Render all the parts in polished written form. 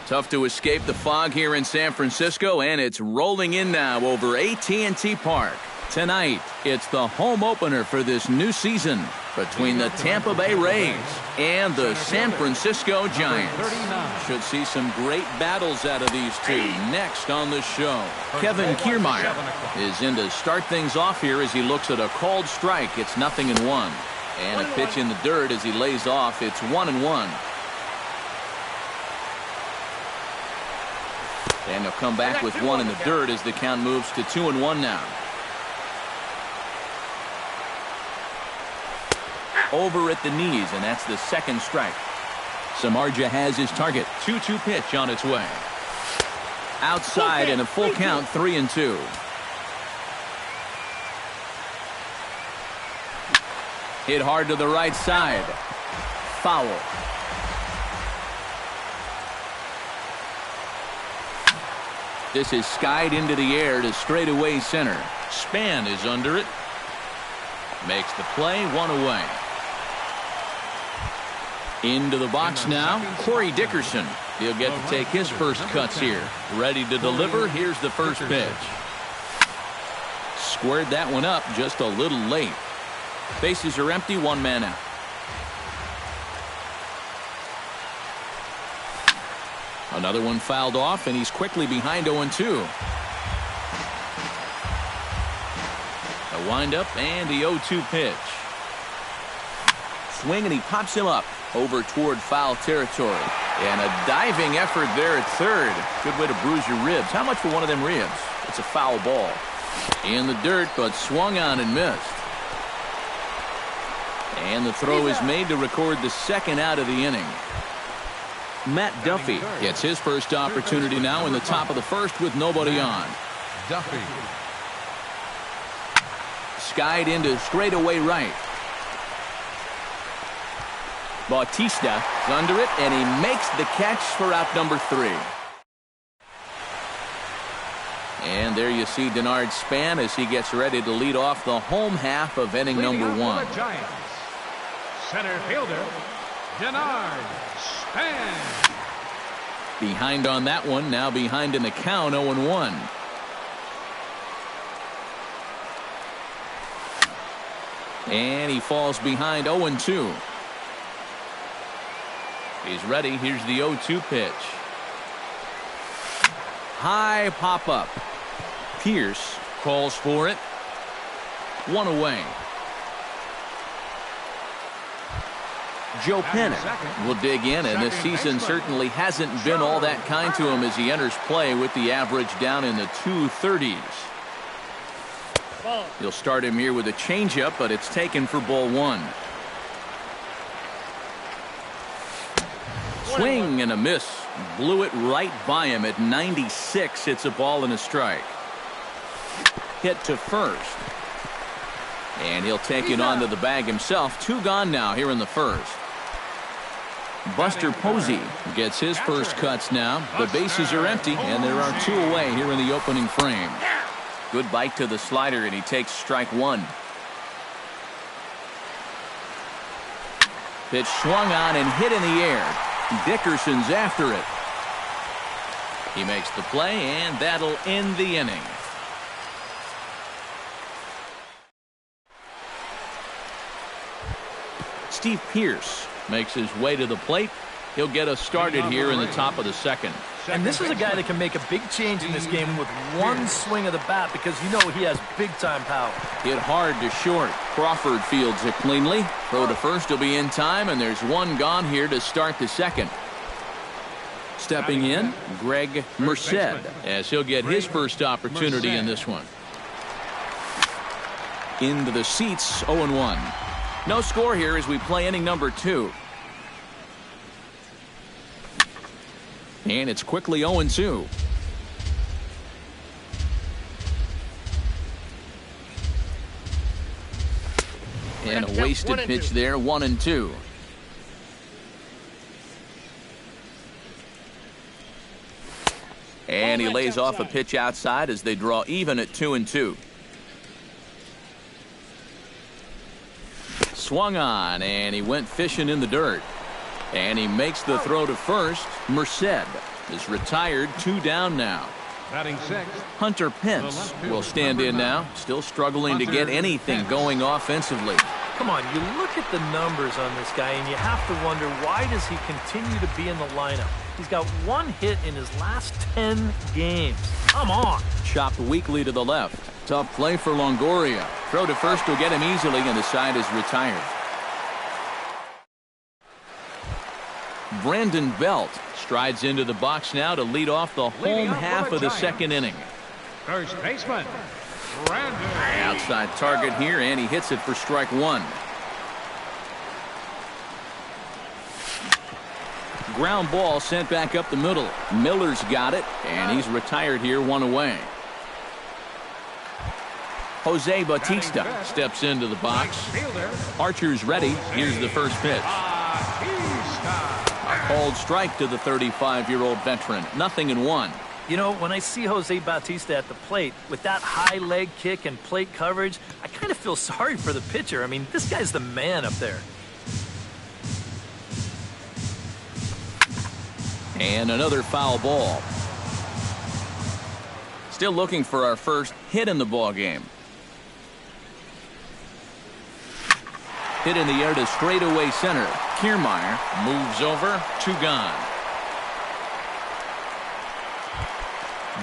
Tough to escape the fog here in San Francisco, and it's rolling in now over AT&T Park. Tonight, it's the home opener for this new season between the Tampa Bay Rays and the San Francisco Giants. Should see some great battles out of these two next on the show. Kevin Kiermaier is in to start things off here as he looks at a called strike. It's 0-1. And a pitch in the dirt as he lays off. It's 1-1. And they'll come back with one in the dirt as the count moves to 2-1 now. Over at the knees, and that's the second strike. Samardzija has his target. 2-2 pitch on its way. Outside and a full count, 3-2. Hit hard to the right side. Foul. This is skied into the air to straightaway center. Span is under it. Makes the play, one away. Into the box now, Corey Dickerson. He'll get to take his first cuts here. Ready to deliver. Here's the first pitch. Squared that one up just a little late. Bases are empty, one man out. Another one fouled off, and he's quickly behind 0-2. A windup and the 0-2 pitch. Swing, and he pops him up over toward foul territory. And a diving effort there at third. Good way to bruise your ribs. How much for one of them ribs? It's a foul ball. In the dirt, but swung on and missed. And the throw is made to record the second out of the inning. Matt Duffy gets his first opportunity now in the top of the first with nobody on. Duffy. Skied into straightaway right. Bautista is under it, and he makes the catch for out number 3. And there you see Denard Span as he gets ready to lead off the home half of inning number 1. Center fielder, Denard Span. Behind on that one, now behind in the count, 0-1. And he falls behind 0-2. He's ready. Here's the 0-2 pitch. High pop up. Pierce calls for it. One away. Joe Pennick will dig in, and this season certainly hasn't been all that kind to him as he enters play with the average down in the 230s. He'll start him here with a changeup, but it's taken for ball 1. Swing and a miss. Blew it right by him at 96. It's a ball and a strike. Hit to first. And he'll take it onto the bag himself. 2 gone now here in the first. Buster Posey gets his first cuts now. The bases are empty, and there are 2 away here in the opening frame. Good bite to the slider, and he takes strike 1. Pitch swung on and hit in the air. Dickerson's after it. He makes the play, and that'll end the inning. Steve Pierce makes his way to the plate. He'll get us started here in the top of the second. And this is a guy that can make a big change in this game with one swing of the bat because you know he has big-time power. Hit hard to short. Crawford fields it cleanly. Throw to first will be in time, and there's 1 gone here to start the second. Stepping in, Greg Merced, as he'll get his first opportunity in this one. Into the seats, 0-1. No score here as we play inning number 2. And it's quickly 0-2. And a wasted pitch there, 1-2. And he lays off a pitch outside as they draw even at 2-2. Swung on, and he went fishing in the dirt. And he makes the throw to first. Merced is retired. 2 down now. Batting sixth, Hunter Pence will stand in now, still struggling to get anything going offensively. Come on, you look at the numbers on this guy, and you have to wonder, why does he continue to be in the lineup? He's got 1 hit in his last 10 games. Come on. Chopped weakly to the left. Tough play for Longoria. Throw to first will get him easily, and the side is retired. Brandon Belt strides into the box now to lead off the home half of the second inning. first baseman, Brandon. Outside target here, and he hits it for strike 1. Ground ball sent back up the middle. Miller's got it, and he's retired here, 1 away. Jose Bautista steps into the box. Archer's ready. Here's the first pitch. A called strike to the 35-year-old veteran. 0-1. You know, when I see Jose Bautista at the plate with that high leg kick and plate coverage, I kind of feel sorry for the pitcher. I mean, this guy's the man up there. And another foul ball. Still looking for our first hit in the ball game. Hit in the air to straightaway center. Kiermaier moves over. 2 gone.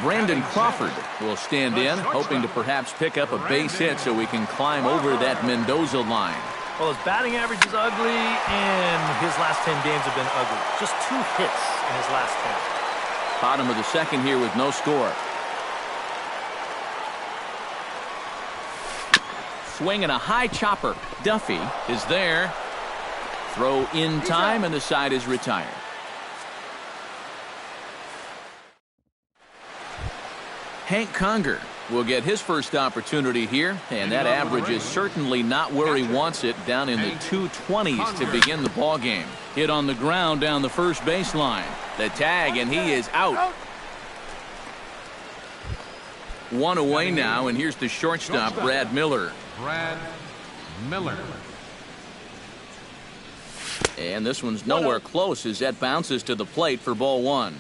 Brandon Crawford will stand in, hoping to perhaps pick up a base hit so we can climb over that Mendoza line. Well, his batting average is ugly, and his last 10 games have been ugly. Just 2 hits in his last 10. Bottom of the second here with no score. Swing and a high chopper. Duffy is there. Throw in time, and the side is retired. Hank Conger will get his first opportunity here, and that average is certainly not where he wants it, down in the 220s to begin the ball game. Hit on the ground down the first baseline. The tag, and he is out. 1 away now, and here's the shortstop, Brad Miller. Brad Miller. And this one's nowhere close as that bounces to the plate for ball 1.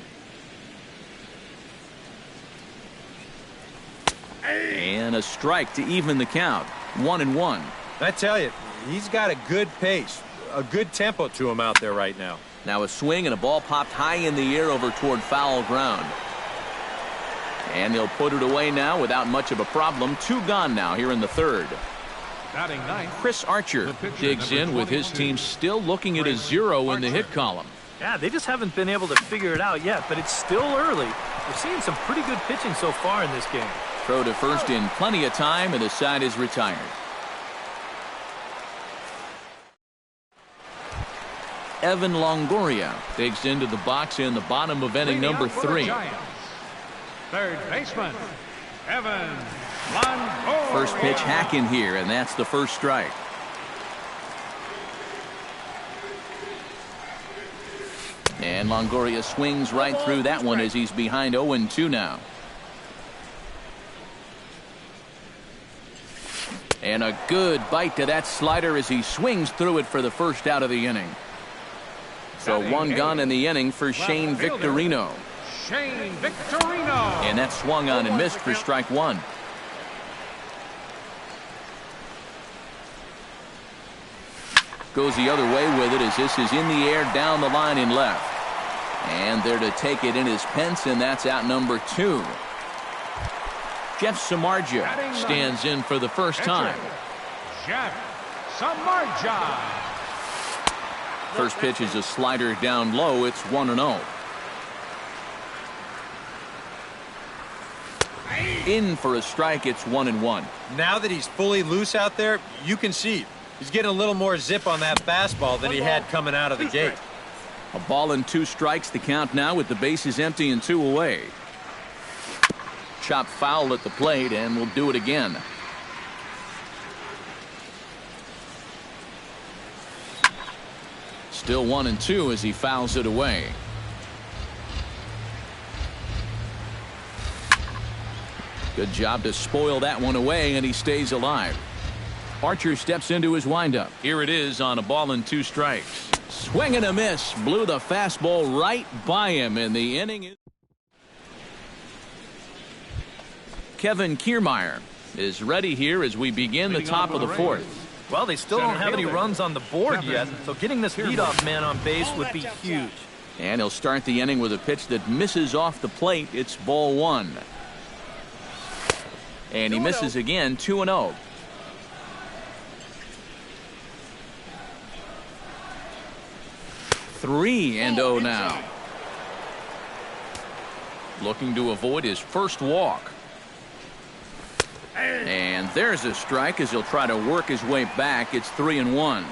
And a strike to even the count. 1-1. I tell you, he's got a good pace, a good tempo to him out there right now. Now a swing and a ball popped high in the air over toward foul ground. And they'll put it away now without much of a problem. 2 gone now here in the third. Batting ninth, Chris Archer digs in with his team still looking at a 0 in the hit column. Yeah, they just haven't been able to figure it out yet, but it's still early. We're seeing some pretty good pitching so far in this game. Throw to first in plenty of time, and the side is retired. Evan Longoria digs into the box in the bottom of inning number 3. third baseman, Evan Longoria. First pitch hack in here, and that's the first strike. And Longoria swings right through that one as he's behind 0-2 now. And a good bite to that slider as he swings through it for the first out of the inning. So 1 gone in the inning for Shane Victorino. Shane Victorino. And that swung on and missed for strike 1. Goes the other way with it as this is in the air down the line in left. And there to take it in is Pence, and that's out number 2. Jeff Samardzija stands in for the first time. Jeff Samardzija. First pitch is a slider down low. It's 1-0. In for a strike. It's 1-1. Now that he's fully loose out there, you can see he's getting a little more zip on that fastball than he had coming out of the gate. A ball and 2 strikes the count now with the bases empty and 2 away. Chop foul at the plate, and we'll do it again. Still 1-2 as he fouls it away. Good job to spoil that one away, and he stays alive. Archer steps into his windup. Here it is on a ball and 2 strikes. Swing and a miss. Blew the fastball right by him, and the inning is... Kevin Kiermaier is ready here as we begin the top of the 4th. Well, they still don't have any runs on the board yet, so getting this leadoff man on base would be huge. And he'll start the inning with a pitch that misses off the plate. It's ball 1. And he misses again, 2-0. Three and 0 now. Looking to avoid his first walk. And there's a strike as he'll try to work his way back. It's 3-1.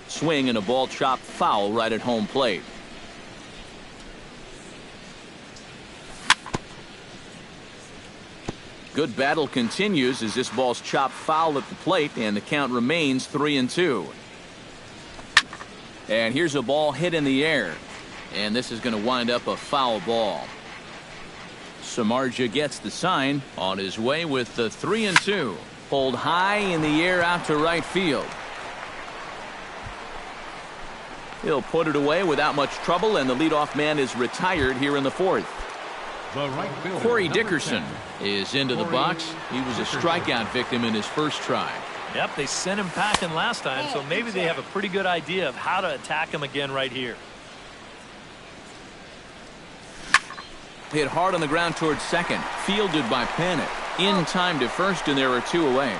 Swing and a ball chopped foul right at home plate. Good battle continues as this ball's chopped foul at the plate, and the count remains 3-2. And here's a ball hit in the air, and this is going to wind up a foul ball. Samardzija gets the sign on his way with the 3-2. Pulled high in the air out to right field. He'll put it away without much trouble, and the leadoff man is retired here in the 4th. Corey Dickerson is into the box. He was a strikeout victim in his first try. Yep, they sent him packing last time, so maybe they have a pretty good idea of how to attack him again right here. Hit hard on the ground towards second. Fielded by Panik. In time to first, and there are 2 away.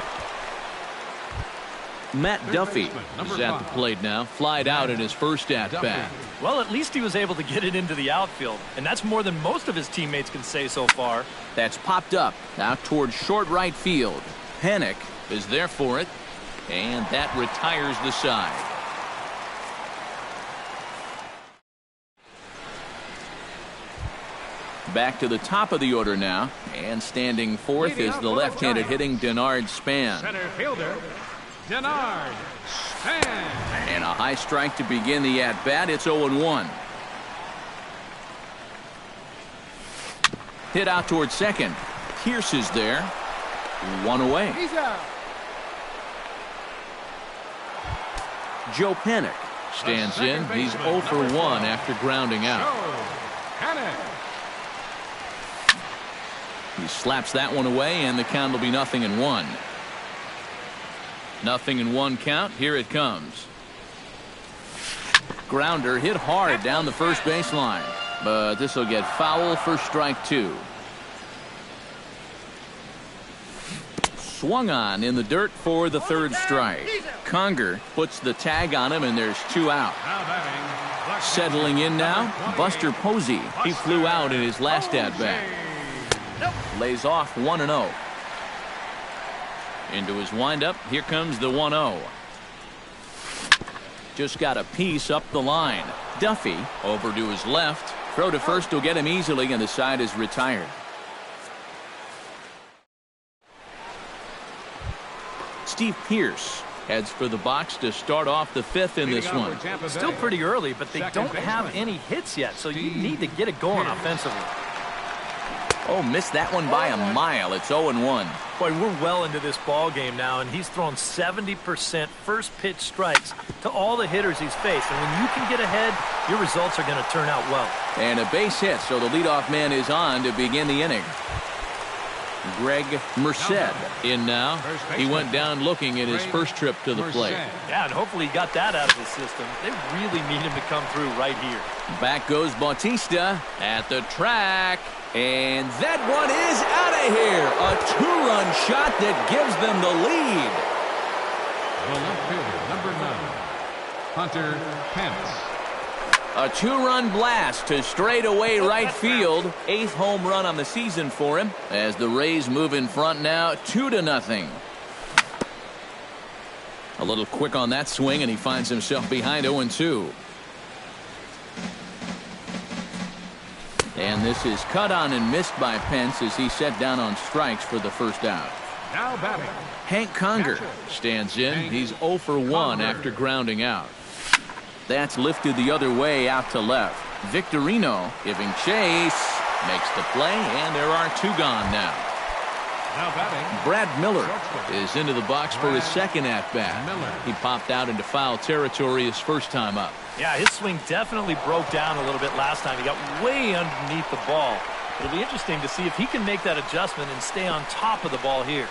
Matt Duffy is at the plate now. Flied out in his first at-bat. Well, at least he was able to get it into the outfield, and that's more than most of his teammates can say so far. That's popped up out towards short right field. Panik is there for it, and that retires the side. Back to the top of the order now, and standing 4th is the left-handed hitting Denard Span. Center fielder, Denard Span. And a high strike to begin the at-bat. It's 0-1. Hit out towards second. Pierce is there. 1 away. He's out. Joe Panik stands in. He's 0 for 1 after grounding out. Panik. He slaps that one away, and the count will be 0-1. 0-1 count. Here it comes. Grounder hit hard down the first baseline, but this will get foul for strike 2. Swung on in the dirt for the 3rd strike. Conger puts the tag on him, and there's 2 out. Settling in now, Buster Posey. He flew out in his last at-bat. Lays off 1-0. Into his windup. Here comes the 1-0. Just got a piece up the line. Duffy over to his left. Throw to first will get him easily, and the side is retired. Steve Pierce heads for the box to start off the 5th in this one. Still pretty early, but they don't have any hits yet, so you need to get it going offensively. Oh, missed that one by a mile. It's 0-1. Boy, we're well into this ball game now, and he's thrown 70% first pitch strikes to all the hitters he's faced. And when you can get ahead, your results are going to turn out well. And a base hit, so the leadoff man is on to begin the inning. Greg Merced in now. He went down looking at his first trip to the plate. Yeah, and hopefully he got that out of his system. They really need him to come through right here. Back goes Bautista at the track. And that one is out of here. A 2-run shot that gives them the lead. The left fielder, number 9, Hunter Pence. A 2-run blast to straightaway right field. 8th home run on the season for him as the Rays move in front now 2-0. A little quick on that swing, and he finds himself behind 0-2. And this is cut on and missed by Pence as he set down on strikes for the first out. Now batting, Hank Conger stands in. He's 0 for 1 after grounding out. That's lifted the other way out to left. Victorino giving chase. Makes the play, and there are 2 gone now. Now batting, Brad Miller is into the box for his second at-bat. He popped out into foul territory his first time up. Yeah, his swing definitely broke down a little bit last time. He got way underneath the ball. It'll be interesting to see if he can make that adjustment and stay on top of the ball here.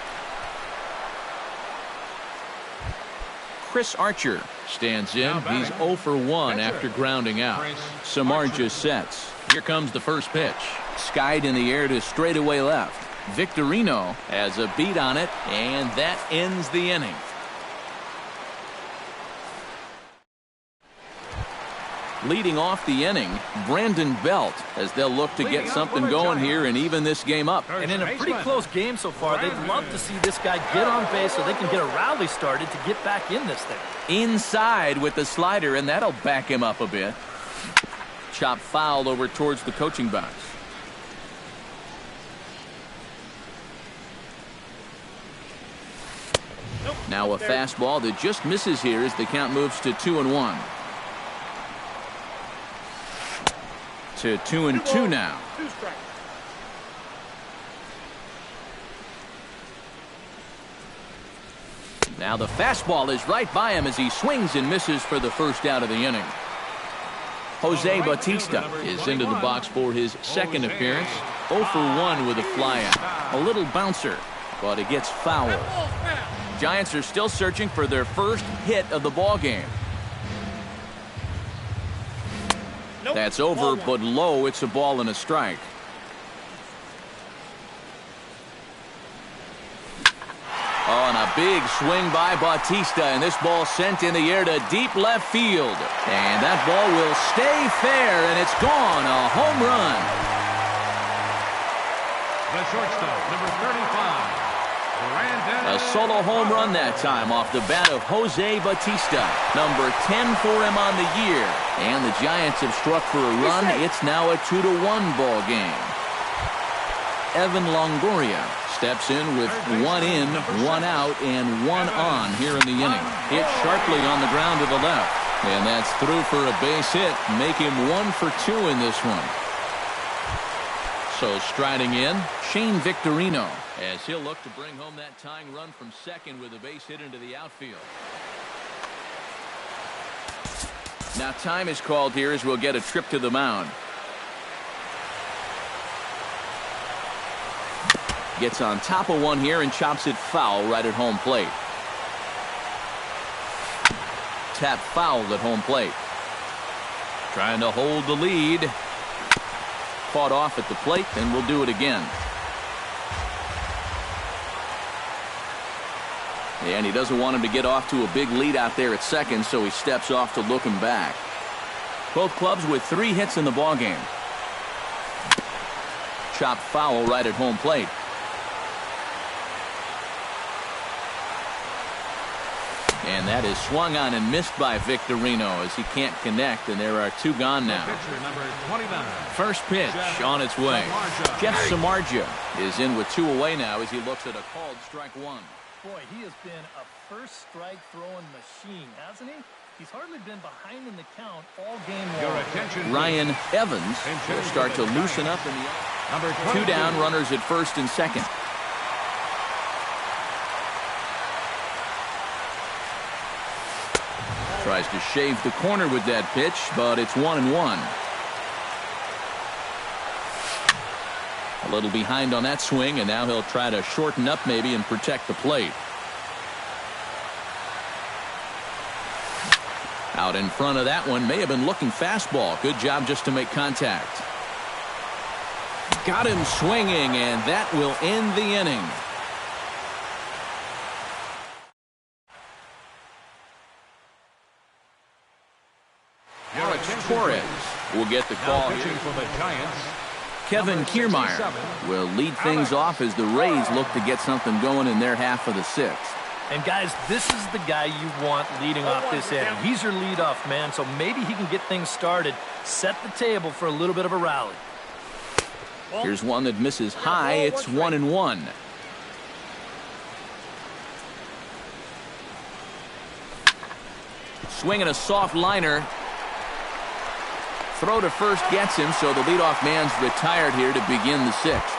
Chris Archer stands in. He's 0 for 1 after grounding out. Samardzija sets. Here comes the first pitch. Skied in the air to straightaway left. Victorino has a beat on it, and that ends the inning. Leading off the inning, Brandon Belt, as they'll look to get something going here and even this game up. And in a pretty close game so far, they'd love to see this guy get on base so they can get a rally started to get back in this thing. Inside with the slider, and that'll back him up a bit. Chop foul over towards the coaching box. Now a fastball that just misses here as the count moves to 2-1. To 2-2 now. Now the fastball is right by him as he swings and misses for the first out of the inning. Jose Bautista is into the box for his second appearance. 0 for 1 with a flyout. A little bouncer, but it gets foul. Giants are still searching for their first hit of the ball game. That's over, but low. It's a ball and a strike. Oh, and a big swing by Bautista, and this ball sent in the air to deep left field. And that ball will stay fair, and it's gone. A home run. the shortstop, number 35. A solo home run that time off the bat of Jose Bautista. Number 10 for him on the year. And the Giants have struck for a run. It's now a 2-1 ball game. Evan Longoria steps in with 1 in, 1 out, and 1 on here in the inning. Hit sharply on the ground to the left. And that's through for a base hit. Make him 1 for 2 in this one. So striding in, Shane Victorino, as he'll look to bring home that tying run from second with a base hit into the outfield. Now time is called here as we'll get a trip to the mound. Gets on top of one here and chops it foul right at home plate. Tap foul at home plate. Trying to hold the lead. Fought off at the plate, and we'll do it again. And he doesn't want him to get off to a big lead out there at second, so he steps off to look him back. Both clubs with 3 hits in the ballgame. Chopped foul right at home plate. And that is swung on and missed by Victorino as he can't connect, and there are 2 gone now. First pitch on its way. Jeff Samardzija is in with 2 away now as he looks at a called strike 1. Boy, he has been a first strike throwing machine, hasn't he? He's hardly been behind in the count all game long. Ryan Evans will start to loosen up in the 2 down, runners at first and second. Tries to shave the corner with that pitch, but it's 1-1. A little behind on that swing, and now he'll try to shorten up maybe and protect the plate. Out in front of that one, may have been looking fastball. Good job just to make contact. Got him swinging, and that will end the inning. Torres will get the call here. For the Giants, Kevin Kiermaier will lead things off as the Rays look to get something going in their half of the 6th. And guys, this is the guy you want leading off this inning. He's your leadoff man, so maybe he can get things started, set the table for a little bit of a rally. Here's one that misses high. It's 1-1. Swinging a soft liner. Throw to first gets him, so the leadoff man's retired here to begin the sixth.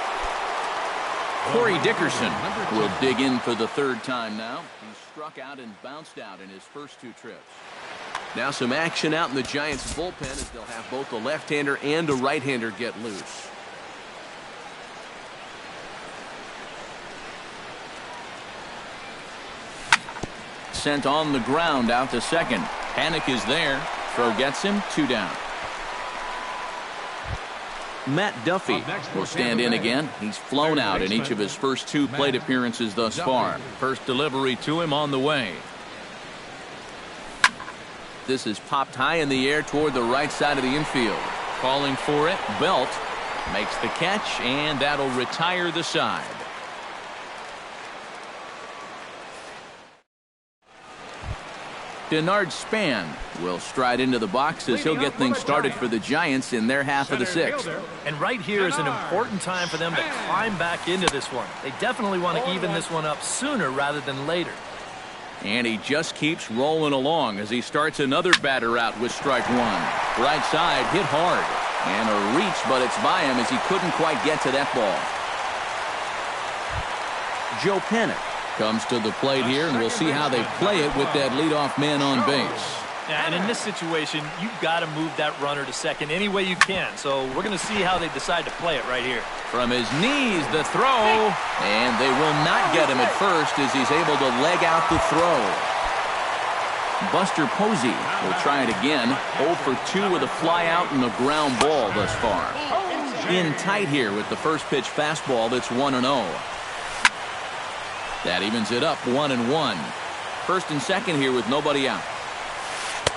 Corey Dickerson will dig in for the third time now. He struck out and bounced out in his first two trips. Now some action out in the Giants' bullpen as they'll have both a left-hander and a right-hander get loose. Sent on the ground out to second. Panic is there. Throw gets him, 2 down. Matt Duffy will stand in again. He's flown out in each of his first 2 plate appearances thus far. First delivery to him on the way. This is popped high in the air toward the right side of the infield. Calling for it. Belt makes the catch, and that'll retire the side. Denard Span will stride into the box as he'll get things started for the Giants in their half of the sixth. And right here is an important time for them to climb back into this one. They definitely want to even this one up sooner rather than later. And he just keeps rolling along as he starts another batter out with strike 1. Right side hit hard. And a reach, but it's by him as he couldn't quite get to that ball. Joe Panic comes to the plate here, and we'll see how they play it with that leadoff man on base. Yeah, and in this situation, you've got to move that runner to second any way you can. So we're going to see how they decide to play it right here. From his knees, the throw. And they will not get him at first as he's able to leg out the throw. Buster Posey will try it again. 0 for 2 with a fly out and a ground ball thus far. In tight here with the first pitch fastball that's 1-0. That evens it up 1-1. First and second here with nobody out.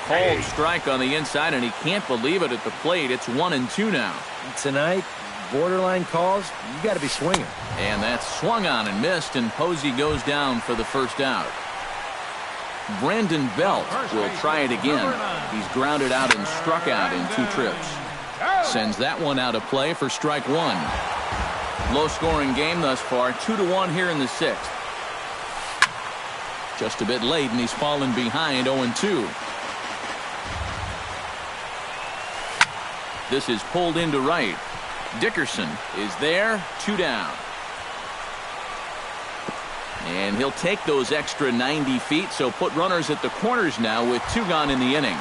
Called strike on the inside, and he can't believe it at the plate. It's 1-2 now. Tonight, borderline calls, you got to be swinging. And that's swung on and missed, and Posey goes down for the first out. Brandon Belt will try it again. He's grounded out and struck out in 2 trips. Sends that one out of play for strike 1. Low-scoring game thus far, 2-1 here in the sixth. Just a bit late, and he's fallen behind 0-2. This is pulled into right. Dickerson is there, 2 down. And he'll take those extra 90 feet, so put runners at the corners now with 2 gone in the inning.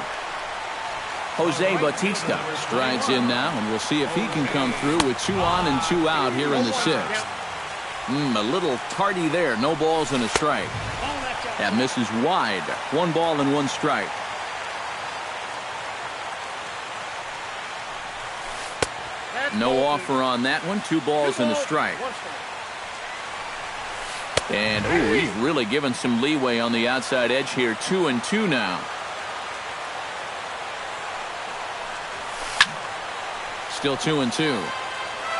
Jose Bautista strides in now, and we'll see if he can come through with 2 on and 2 out here in the sixth. A little tardy there. No balls and a strike. That misses wide. 1 ball and 1 strike. No offer on that one. 2 balls and a strike. And ooh, he's really given some leeway on the outside edge here. 2-2 now. Still 2-2.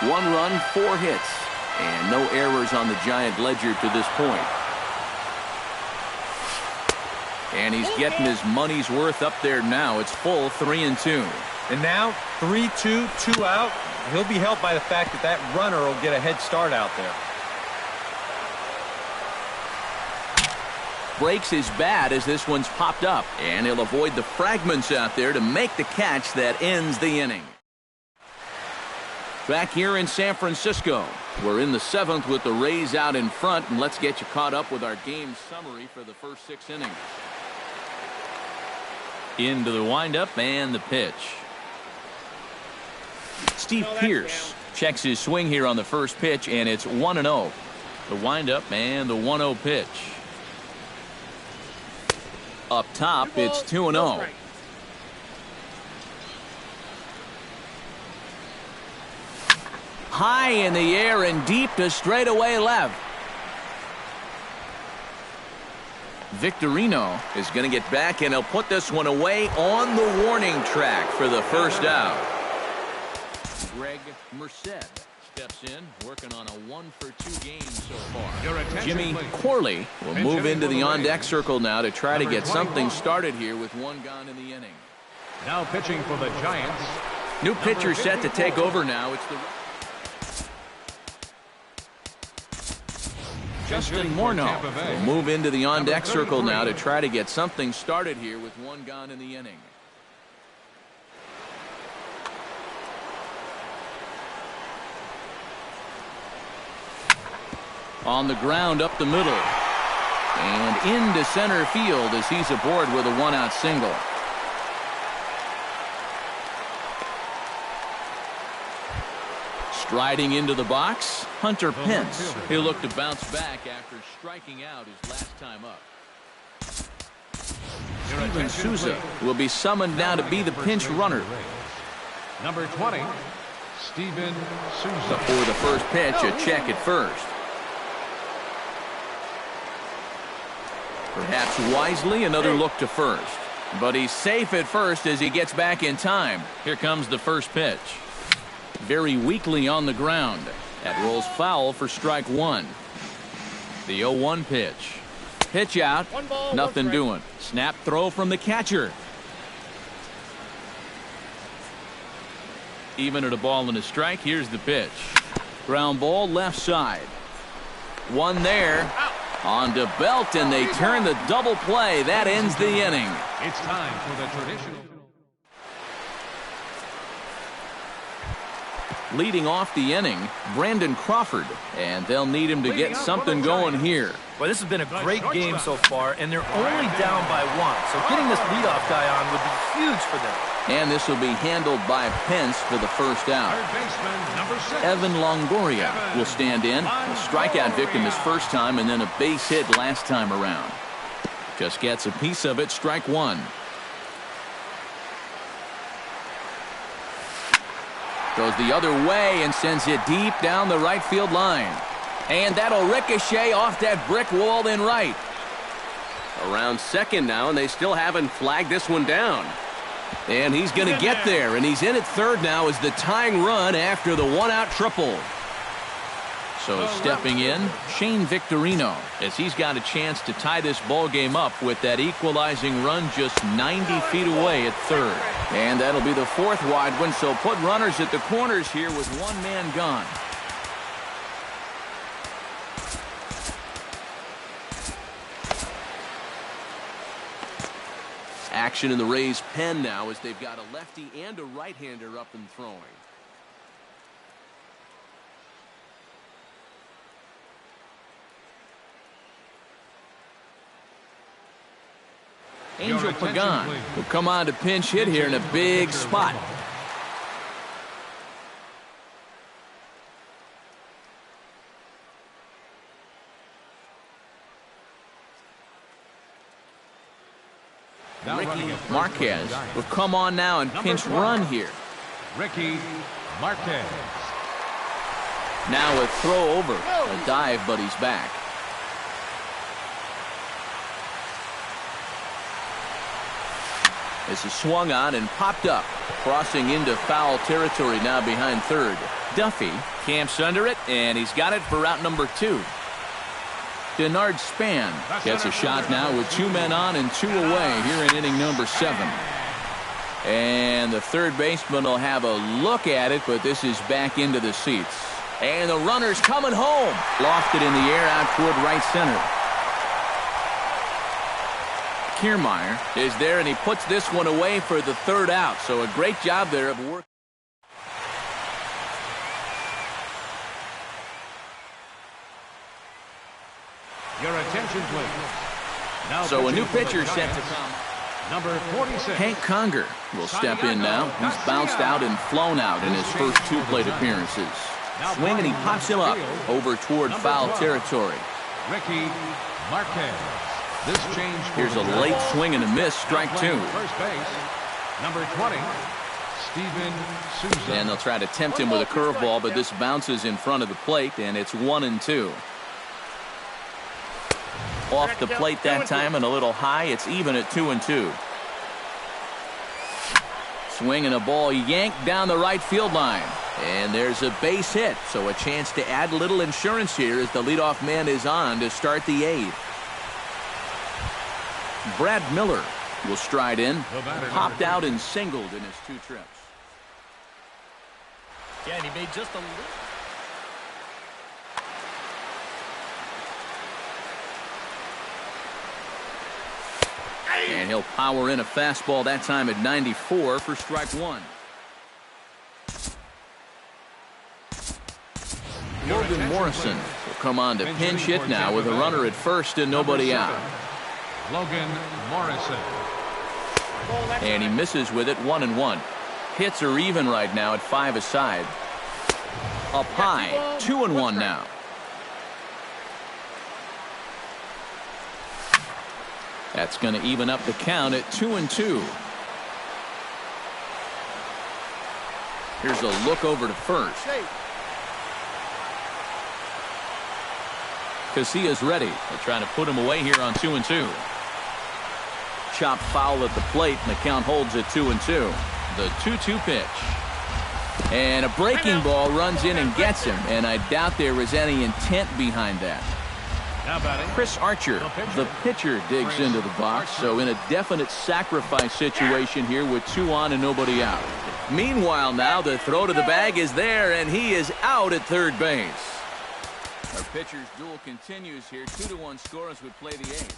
1 run, 4 hits. And no errors on the Giant ledger to this point. And he's getting his money's worth up there now. It's full 3-2. And now 3-2, 2 out. He'll be helped by the fact that that runner will get a head start out there. Breaks his bat as this one's popped up. And he'll avoid the fragments out there to make the catch that ends the inning. Back here in San Francisco, we're in the 7th with the Rays out in front, and let's get you caught up with our game summary for the first 6 innings. Into the windup and the pitch. Steve Pearce checks his swing here on the first pitch, and it's 1-0. The windup and the 1-0 pitch. Up top, it's 2-0. High in the air and deep to straightaway left. Victorino is going to get back, and he'll put this one away on the warning track for the first out. Greg Merced steps in, working on a 1-for-2 game so far. Jimmy Corley will move into the on-deck circle now to try to get something started here with 1 gone in the inning. Now pitching for the Giants. New pitcher set to take over now. It's the Justin Morneau will move into the on-deck circle now to try to get something started here with 1 gone in the inning. On the ground up the middle. And into center field as he's aboard with a one-out single. Striding into the box, Hunter Pence. He'll look to bounce back after striking out his last time up. Steven Souza will be summoned now to be the pinch runner. Number 20, Steven Souza. Before the first pitch, a check at first. Perhaps wisely, another look to first. But he's safe at first as he gets back in time. Here comes the first pitch. Very weakly on the ground. That rolls foul for strike one. The 0-1 pitch. Pitch out. Nothing doing. Snap throw from the catcher. Even at a ball and a strike, here's the pitch. Ground ball left side. One there. On to Belt, and they turn the double play. That ends the inning. It's time for the traditional. Leading off the inning, Brandon Crawford, and they'll need him to get something going here. Well, this has been a great game so far, and they're only down by one. So getting this leadoff guy on would be huge for them. And this will be handled by Pence for the first out. Third baseman, number 6. Evan Longoria will stand in. A strikeout victim his first time, and then a base hit last time around. Just gets a piece of it, strike one. Goes the other way and sends it deep down the right field line. And that'll ricochet off that brick wall in right. Around second now, and they still haven't flagged this one down. And he's going to get there, and he's in at third now as the tying run after the one-out triple. So stepping in, Shane Victorino, as he's got a chance to tie this ball game up with that equalizing run just 90 feet away at third. And that'll be the fourth wide one, so put runners at the corners here with one man gone. Action in the Rays' pen now as they've got a lefty and a right-hander up and throwing. Angel Pagan will come on to pinch hit here in a big spot. Ricky Marquez will come on now and pinch run here. Ricky Marquez. Now a throw over. A dive, but he's back. This is swung on and popped up. Crossing into foul territory now behind third. Duffy camps under it, and he's got it for route number 2. Denard Span gets a shot now with 2 men on and 2 away here in inning number 7. And the third baseman will have a look at it, but this is back into the seats. And the runner's coming home. Lofted in the air out toward right center. Kiermaier is there, and he puts this one away for the third out. So a great job there of work. Your attention, please. Now So a new pitching for pitcher the set to Giants, come. Number 46. Hank Conger will step in now. He's bounced out and flown out in his first 2 plate appearances. Swing, and he pops him up over toward foul territory. Ricky Marquez. This change. Here's a late swing and a miss, strike 2. First base. Number 20. Steven Souza. And they'll try to tempt him with a curveball, but this bounces in front of the plate, and it's 1-2. Off the plate that time and a little high. It's even at 2-2. Swing and a ball yanked down the right field line. And there's a base hit, so a chance to add a little insurance here as the leadoff man is on to start the 8th. Brad Miller will stride in. Popped out and singled in his 2 trips. Yeah, and he made just a little. And he'll power in a fastball that time at 94 for strike 1. Logan Morrison will come on to pinch hit now with a runner at first and nobody out. Logan Morrison. And he misses with it, 1-1. Hits are even right now at 5 aside. Up high, 2-1 now. That's going to even up the count at 2-2. Here's a look over to first. Casillas ready. They're trying to put him away here on 2-2. Chop foul at the plate, and the count holds at 2-2. The 2-2 pitch. And a breaking ball runs in and gets him, and I doubt there was any intent behind that. Chris Archer, the pitcher, digs into the box, so in a definite sacrifice situation here with 2 on and nobody out. Meanwhile now, the throw to the bag is there, and he is out at third base. Our pitcher's duel continues here. 2-1 score as we play the 8th.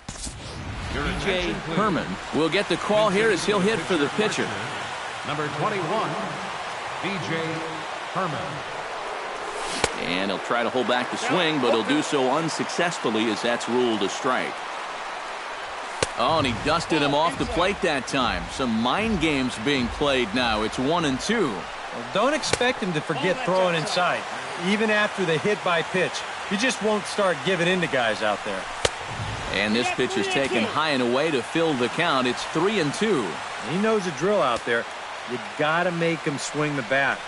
B.J. Herman will get the call here as he'll hit for the pitcher. Number 21, B.J. Herman. And he'll try to hold back the swing, but he'll do so unsuccessfully as that's ruled a strike. Oh, and he dusted him off the plate that time. Some mind games being played now. It's 1-2. Well, don't expect him to forget throwing inside. Even after the hit by pitch, he just won't start giving in to guys out there. And this pitch is taken high and away to fill the count. It's 3-2. He knows the drill out there. You got to make him swing the bat.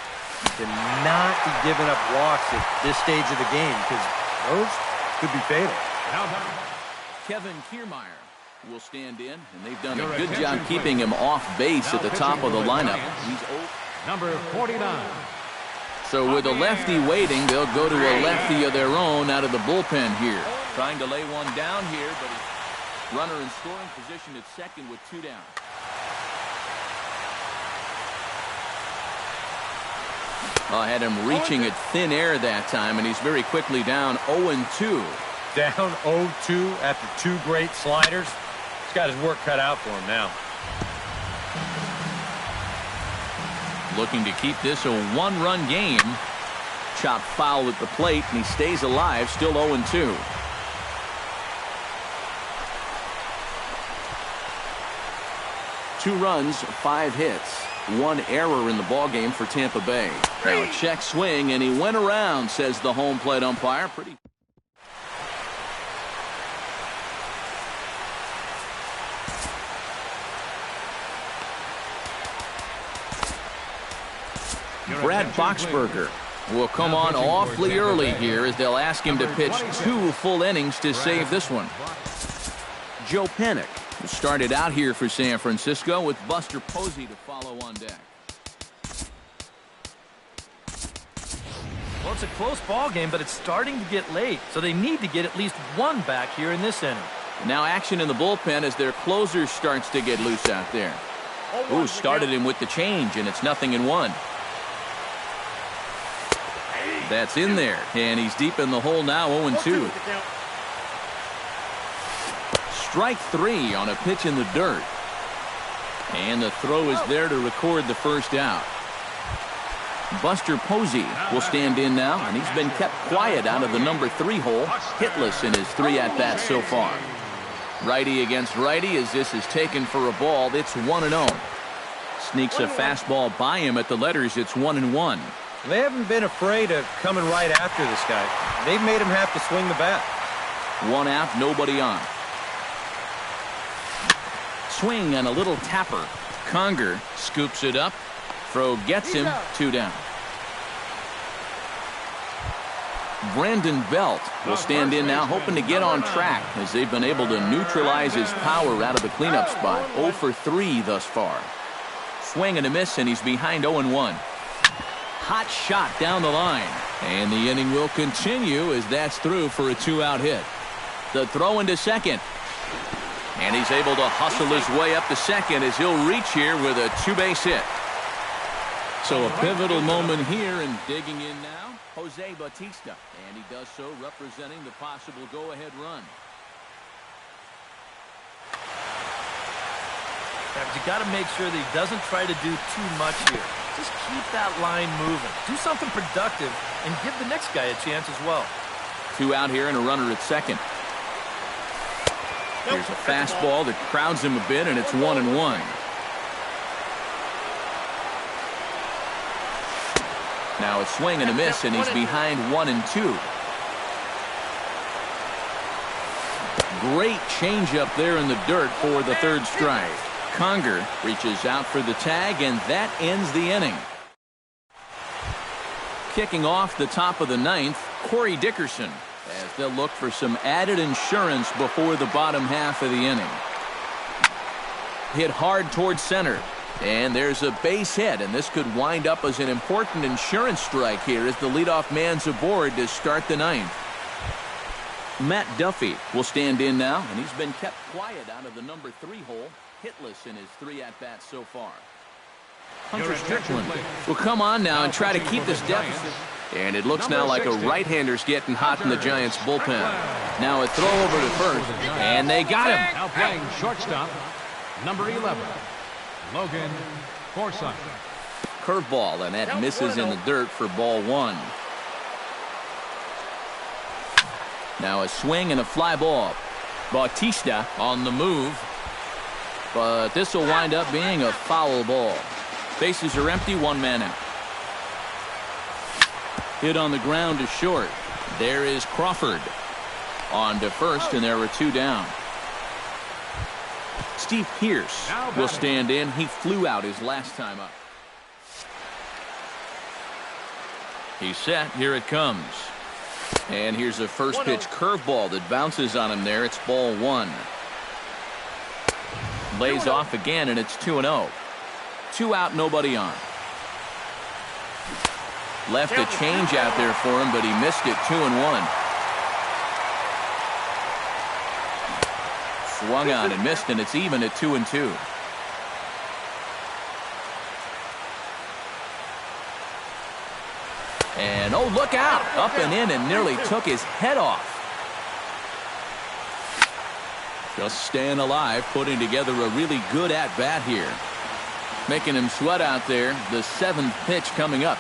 To not be giving up walks at this stage of the game, because those could be fatal. Kevin Kiermaier will stand in, and they've done a good job keeping him off base at the top of the lineup. He's old. Number 49. So with a lefty waiting, they'll go to a lefty of their own out of the bullpen here. Trying to lay one down here, but he's runner in scoring position at second with 2 down. I had him reaching at thin air that time, and he's very quickly down 0-2. Down 0-2 after 2 great sliders. He's got his work cut out for him now. Looking to keep this a 1-run game. Chop foul at the plate, and he stays alive, still 0-2. Two runs, 5 hits. 1 error in the ballgame for Tampa Bay. Now a check swing, and he went around, says the home plate umpire. Pretty. Brad Boxberger will come on awfully early here as they'll ask him to pitch 2 full innings to save this one. Joe Panik started out here for San Francisco with Buster Posey to follow on deck. Well, it's a close ball game, but it's starting to get late, so they need to get at least 1 back here in this inning. Now action in the bullpen as their closer starts to get loose out there. Ooh, started him with the change, and it's 0-1. That's in there, and he's deep in the hole now, 0-2. Strike 3 on a pitch in the dirt. And the throw is there to record the first out. Buster Posey will stand in now, and he's been kept quiet out of the number 3 hole, hitless in his 3 at-bats so far. Righty against righty as this is taken for a ball. It's 1-0. Sneaks a fastball by him at the letters. It's 1-1. They haven't been afraid of coming right after this guy. They've made him have to swing the bat. 1 out, nobody on. Swing and a little tapper. Conger scoops it up. Throw gets him, 2 down. Brandon Belt will stand in now, hoping to get on track as they've been able to neutralize his power out of the cleanup spot. 0 for 3 thus far. Swing and a miss, and he's behind 0-1. Hot shot down the line, and the inning will continue as that's through for a 2-out hit. The throw into second, and he's able to hustle his way up to second as he'll reach here with a 2-base hit. So a pivotal moment here, and digging in now, Jose Bautista, and he does so representing the possible go-ahead run. You got to make sure that he doesn't try to do too much here. Just keep that line moving. Do something productive and give the next guy a chance as well. 2 out here and a runner at second. Here's a fastball that crowds him a bit, and it's 1-1. Now a swing and a miss, and he's behind 1-2. Great changeup there in the dirt for the third strike. Conger reaches out for the tag, and that ends the inning. Kicking off the top of the ninth, Corey Dickerson, as they'll look for some added insurance before the bottom half of the inning. Hit hard towards center, and there's a base hit, and this could wind up as an important insurance strike here as the leadoff man's aboard to start the ninth. Matt Duffy will stand in now, and he's been kept quiet out of the number 3 hole, hitless in his 3 at-bats so far. Hunter Strickland will come on now and try to keep this deficit. And it looks now like a right-hander's getting hot in the Giants' bullpen. Now a throw over to first, and they got him. Now playing shortstop, number 11, Logan Forsythe. Curveball, and that misses in the dirt for ball 1. Now a swing and a fly ball. Bautista on the move, but this will wind up being a foul ball. Bases are empty, 1 man out. Hit on the ground to short. There is Crawford on to first, and there were 2 down. Steve Pearce will stand in. He flew out his last time up. He's set. Here it comes. And here's a first pitch curveball that bounces on him there. It's ball 1. Lays off again, and it's 2-0. 2 out, nobody on. Left a change out there for him, but he missed it. 2-1. Swung on and missed, and it's even at 2-2. And oh, look out! Up and in, and nearly took his head off. Just staying alive, putting together a really good at-bat here. Making him sweat out there. The 7th pitch coming up.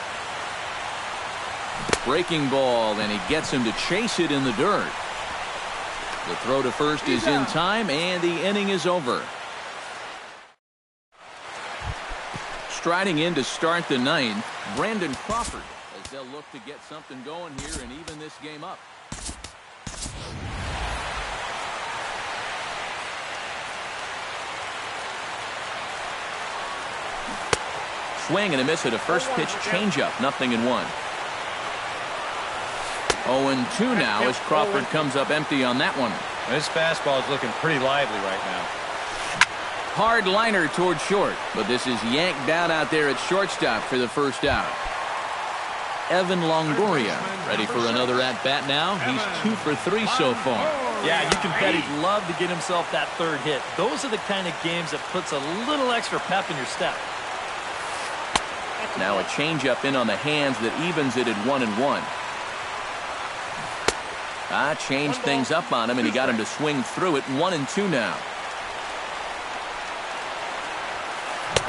Breaking ball, and he gets him to chase it in the dirt. The throw to first is in time, and the inning is over. Striding in to start the 9th, Brandon Crawford, as they'll look to get something going here and even this game up. Swing and a miss at a first pitch changeup. 0-1. 0-2 now as Crawford comes up empty on that one. This fastball is looking pretty lively right now. Hard liner toward short, but this is yanked down out there at shortstop for the first out. Evan Longoria ready for another at-bat now. He's 2 for 3 so far. Yeah, you can bet he'd love to get himself that 3rd hit. Those are the kind of games that puts a little extra pep in your step. Now a changeup in on the hands that evens it at 1-1. Changed things up on him, and he got him to swing through it. 1-2 now.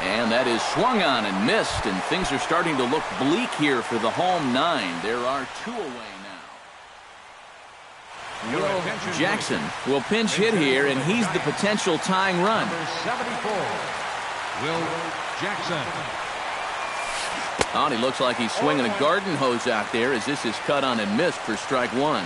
And that is swung on and missed, and things are starting to look bleak here for the home 9. There are 2 away now. Will Jackson will pinch hit here, and he's the potential tying run. Number 74, Will Jackson. Oh, and he looks like he's swinging a garden hose out there as this is cut on and missed for strike 1.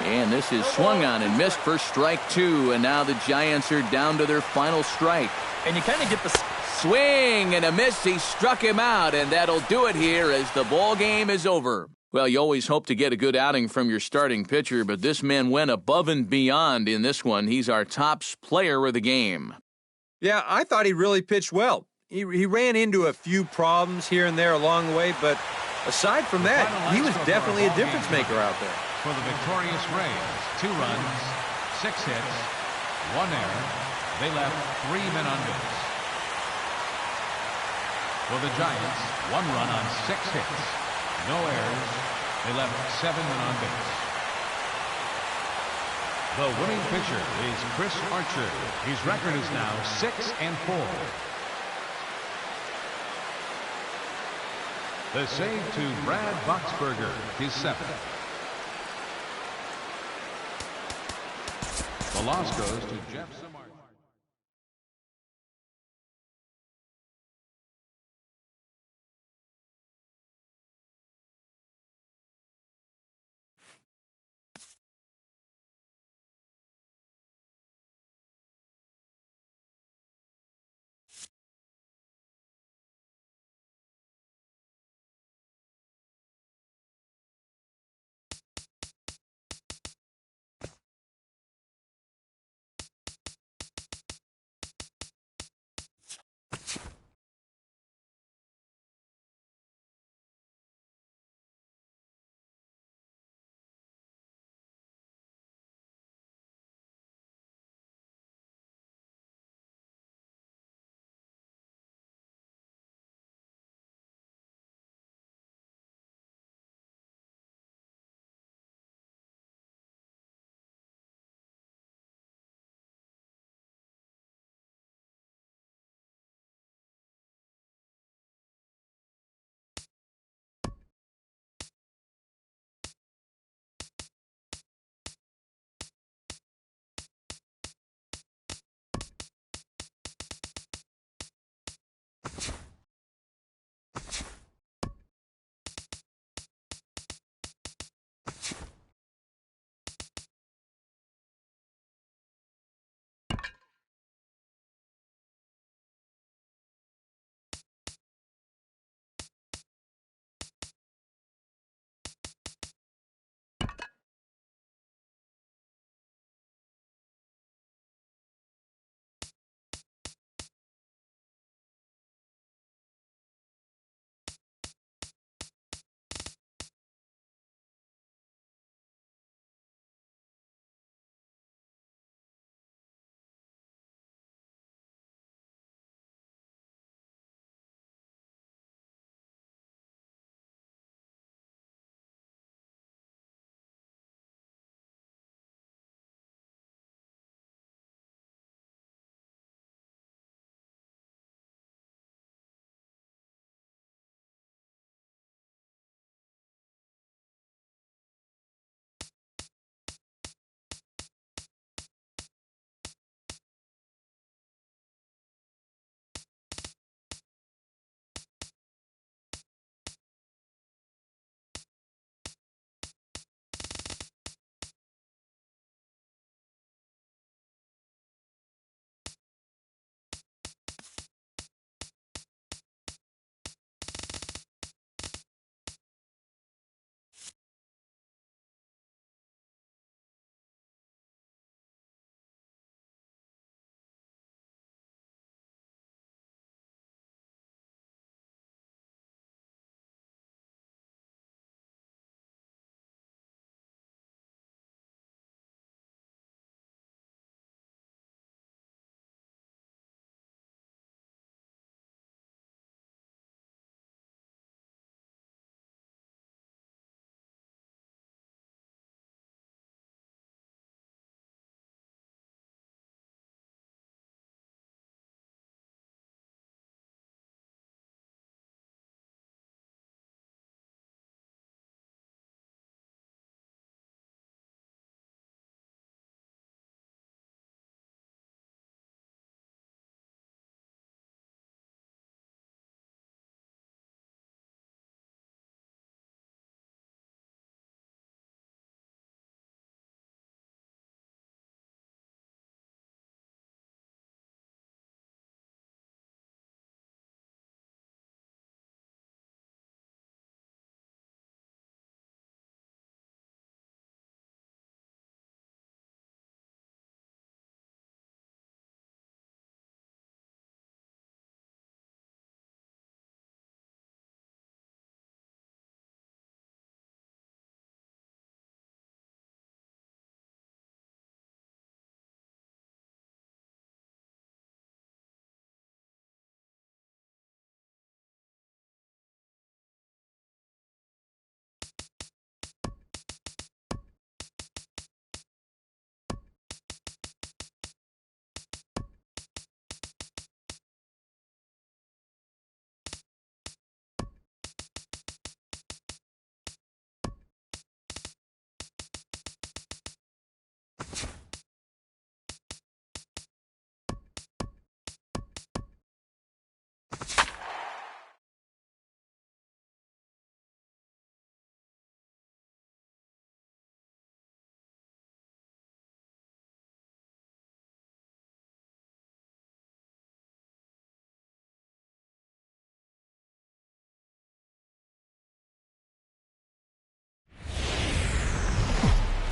And this is swung on and missed for strike 2, and now the Giants are down to their final strike. And you kind of get the swing and a miss. He struck him out, and that'll do it here as the ball game is over. Well, you always hope to get a good outing from your starting pitcher, but this man went above and beyond in this one. He's our top player of the game. Yeah, I thought he really pitched well. He ran into a few problems here and there along the way, but aside from that, he was definitely a difference maker out there. For the victorious Rays, 2 runs, 6 hits, 1 error. They left 3 men on base. For the Giants, 1 run on 6 hits, no errors. They left 7 men on base. The winning pitcher is Chris Archer. His record is now 6-4. The save to Brad Boxberger, his 7th. The loss goes to Jeff Samar.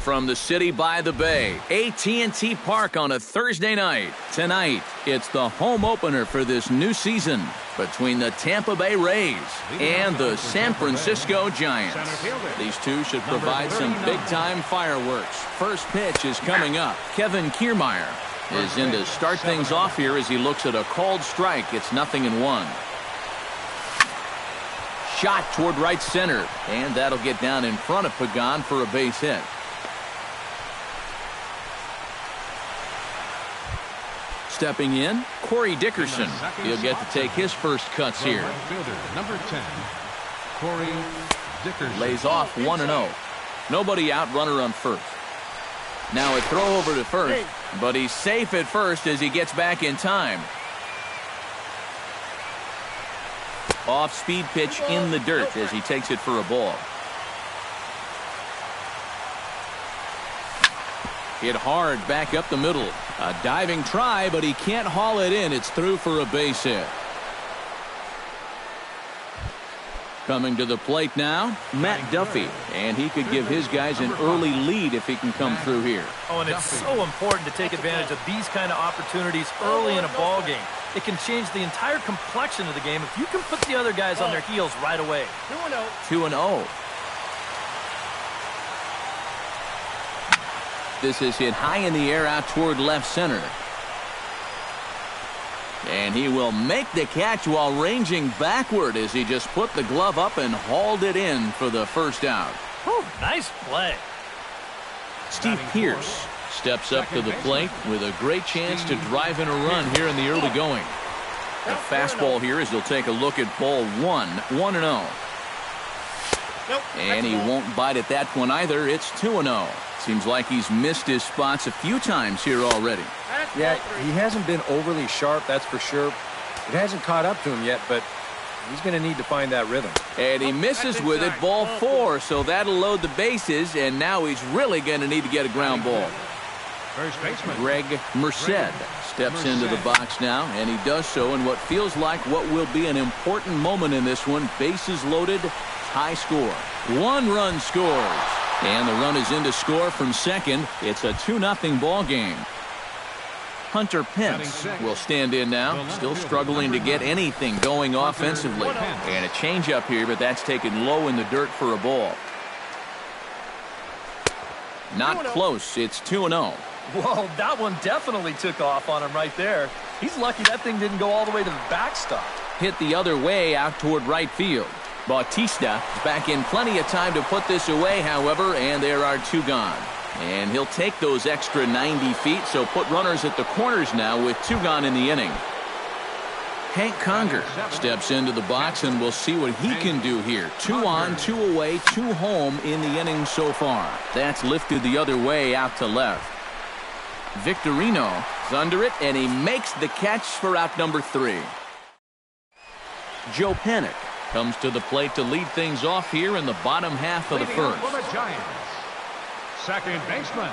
From the city by the bay, AT&T Park on a Thursday night. Tonight, it's the home opener for this new season between the Tampa Bay Rays and the San Francisco Giants. These two should provide some big-time fireworks. First pitch is coming up. Kevin Kiermaier is in to start things off here as he looks at a called strike. It's 0-1. Shot toward right center, and that'll get down in front of Pagan for a base hit. Stepping in, Corey Dickerson. He'll get to take his first cuts here. Number 10, Corey Dickerson. Lays off 1-0. Nobody out, runner on first. Now a throw over to first, but he's safe at first as he gets back in time. Off-speed pitch in the dirt as he takes it for a ball. Hit hard back up the middle. A diving try, but he can't haul it in. It's through for a base hit. Coming to the plate now, Matt Duffy. And he could give his guys an early lead if he can come through here. Oh, and it's so important to take advantage of these kind of opportunities early in a ball game. It can change the entire complexion of the game if you can put the other guys on their heels right away. 2-0. This is hit high in the air out toward left center. And he will make the catch while ranging backward as he just put the glove up and hauled it in for the first out. Whew, nice play. Steve Pearce steps up to the plate with a great chance to drive in a run here in the early going. The fastball here as he'll take a look at ball 1-0. And he won't bite at that one either. It's 2-0. Seems like he's missed his spots a few times here already. Yeah, he hasn't been overly sharp, that's for sure. It hasn't caught up to him yet, but he's going to need to find that rhythm. And he misses with it, ball 4, so that'll load the bases, and now he's really going to need to get a ground ball. First baseman Greg Merced steps into the box now, and he does so in what feels like what will be an important moment in this one. Bases loaded, high score. 1 run scores. And the run is in to score from second. It's a 2-0 ball game. Hunter Pence will stand in now, still struggling to get anything going offensively. And a changeup here, but that's taken low in the dirt for a ball. Not close. It's 2-0. Whoa, that one definitely took off on him right there. He's lucky that thing didn't go all the way to the backstop. Hit the other way out toward right field. Bautista is back in plenty of time to put this away, however, and there are 2 gone. And he'll take those extra 90 feet, so put runners at the corners now with 2 gone in the inning. Hank Conger steps into the box, and we'll see what he can do here. 2 on, 2 away, 2 home in the inning so far. That's lifted the other way out to left. Victorino is under it, and he makes the catch for out number 3. Joe Panik comes to the plate to lead things off here in the bottom half of the first. For the Giants, second baseman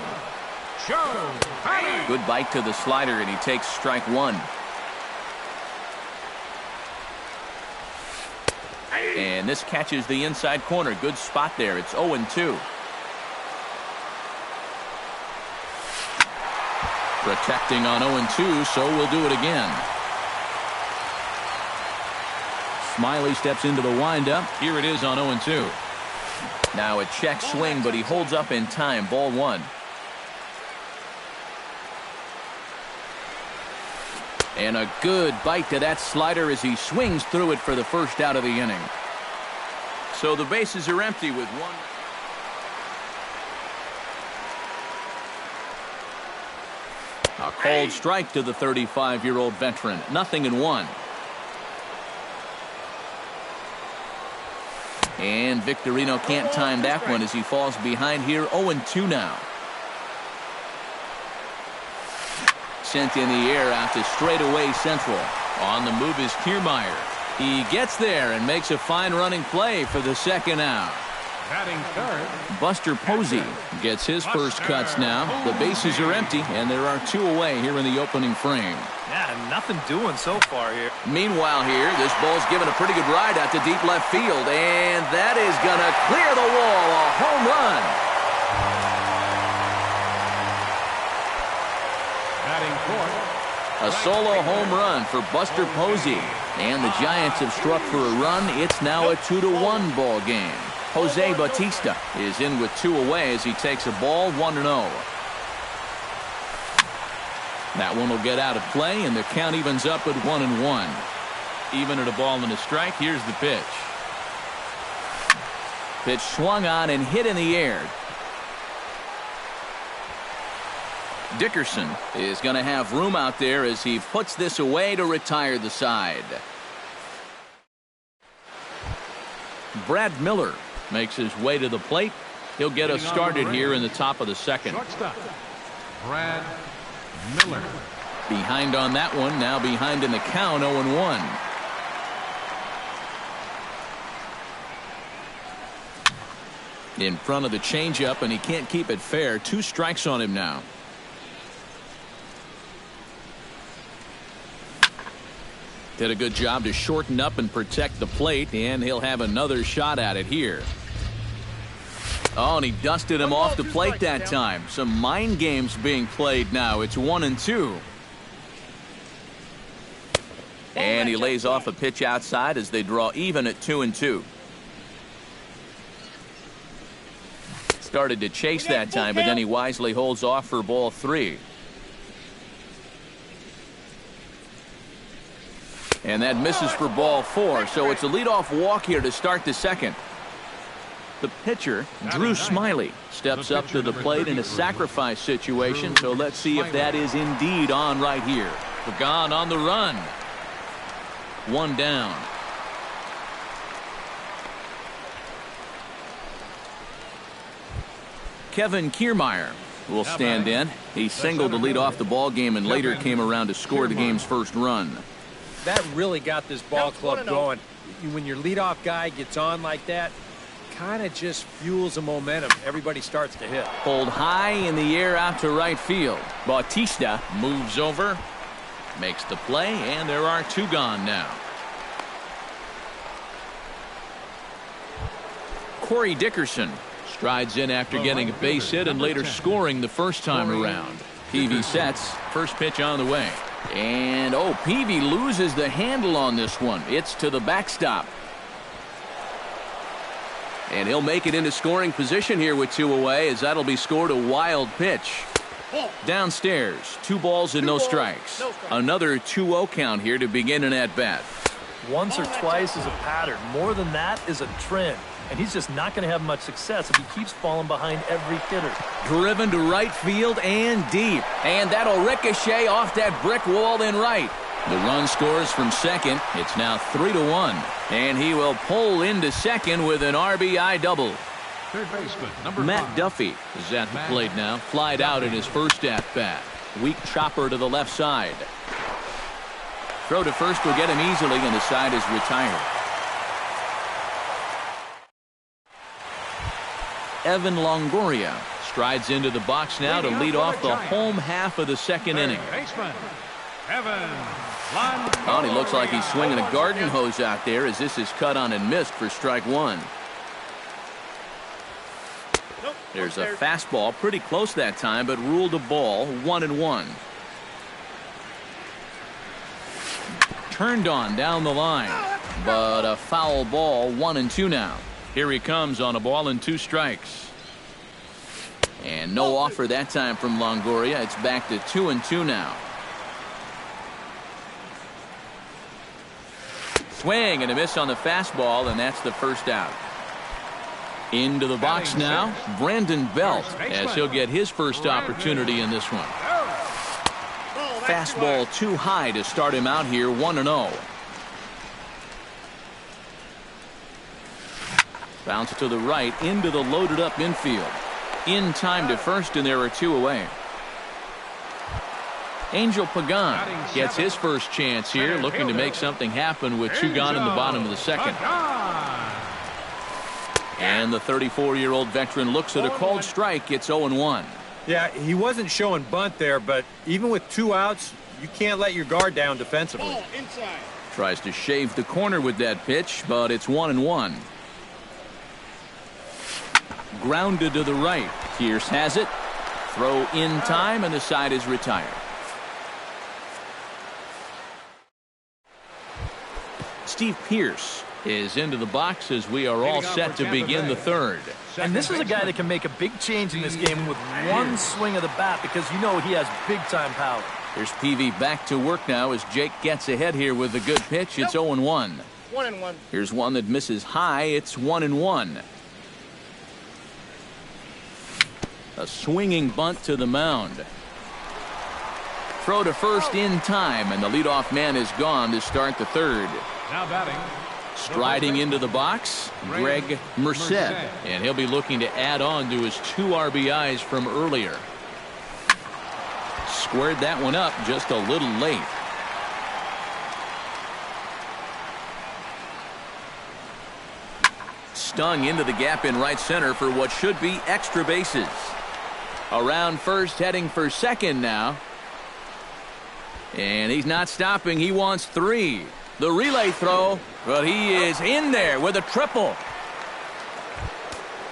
Joe Panik. Good bite to the slider, and he takes strike 1. And this catches the inside corner. Good spot there. It's 0-2. Protecting on 0-2, so we'll do it again. Smiley steps into the windup. Here it is on 0-2. Now a check swing, but he holds up in time. Ball 1. And a good bite to that slider as he swings through it for the first out of the inning. So the bases are empty with 1. A cold strike to the 35-year-old veteran. 0-1. And Victorino can't time that one as he falls behind here. 0-2 now. Sent in the air out to straightaway central. On the move is Kiermaier. He gets there and makes a fine running play for the second out. Batting third, Buster Posey gets his first cuts now. The bases are empty, and there are 2 away here in the opening frame. Yeah, nothing doing so far here. Meanwhile here, this ball's given a pretty good ride out to deep left field, and that is going to clear the wall. A home run. A solo home run for Buster Posey. And the Giants have struck for a run. It's now a 2-1 ball game. Jose Bautista is in with 2 away as he takes a ball 1-0. That one will get out of play, and the count evens up at 1-1. Even at a ball and a strike, here's the pitch. Pitch swung on and hit in the air. Dickerson is going to have room out there as he puts this away to retire the side. Brad Miller makes his way to the plate. He'll get us started here in the top of the second. Shortstop, Brad Miller. Behind on that one, now behind in the count, 0-1. In front of the changeup, and he can't keep it fair. 2 strikes on him now. Did a good job to shorten up and protect the plate, and he'll have another shot at it here. Oh, and he dusted him off the plate that time. Some mind games being played now. It's 1-2. And he lays off a pitch outside as they draw even at 2-2. Started to chase that time, but then he wisely holds off for ball 3. And that misses for ball 4, so it's a leadoff walk here to start the second. The pitcher, Drew Smiley, steps up to the plate in a sacrifice situation, so let's see if that is indeed on right here. Pagan on the run. 1 down. Kevin Kiermaier will stand in. He singled to lead off the ball game and later came around to score the game's first run. That really got this ball club going. When your leadoff guy gets on like that, kind of just fuels the momentum. Everybody starts to hit. Pulled high in the air out to right field. Bautista moves over, makes the play, and there are 2 gone now. Corey Dickerson strides in after getting a base hit and later scoring the first time around. Peavy sets. First pitch on the way. And, Peavy loses the handle on this one. It's to the backstop. And he'll make it into scoring position here with 2 away as that'll be scored a wild pitch. Downstairs, 2 balls and no strikes. Another 2-0 count here to begin an at-bat. Once or twice is a pattern. More than that is a trend. And he's just not going to have much success if he keeps falling behind every hitter. Driven to right field and deep. And that'll ricochet off that brick wall in right. The run scores from second. It's now 3-1. And he will pull into second with an RBI double. Third baseman, number Matt 5. Duffy is at the plate now. Flied out in his first at-bat. Weak chopper to the left side. Throw to first will get him easily, and the side is retired. Evan Longoria strides into the box now to lead off the home half of the second inning. Baseman, Evan Longoria. Oh, and he looks like he's swinging a garden hose out there as this is cut on and missed for strike 1. There's a fastball pretty close that time, but ruled a ball. 1-1. Turned on down the line, but a foul ball. 1-2 now. Here he comes on a ball and 2 strikes. And no offer that time from Longoria. It's back to 2-2 now. Swing and a miss on the fastball, and that's the first out. Into the box now, Brandon Belt, as he'll get his first opportunity in this one. Fastball too high to start him out here, 1-0. Bounce to the right into the loaded up infield. In time to first, and there are 2 away. Angel Pagan gets his first chance here, looking to make something happen with 2 gone in the bottom of the second. And the 34-year-old veteran looks at a called strike. It's 0-1. Yeah, he wasn't showing bunt there, but even with 2 outs, you can't let your guard down defensively. Tries to shave the corner with that pitch, but it's 1-1. Grounded to the right. Pierce has it. Throw in time, and the side is retired. Steve Pierce is into the box as we are all set to begin the third. And this is a guy that can make a big change in this game with one swing of the bat because you know he has big-time power. Here's Peavy back to work now as Jake gets ahead here with a good pitch. It's 0-1. 1-1. Here's one that misses high. It's 1-1. A swinging bunt to the mound. Throw to first in time, and the leadoff man is gone to start the third. Now batting. Striding into the box, Greg Merced, and he'll be looking to add on to his 2 RBIs from earlier. Squared that one up just a little late. Stung into the gap in right center for what should be extra bases. Around first, heading for second now. And he's not stopping. He wants 3. The relay throw, but he is in there with a triple.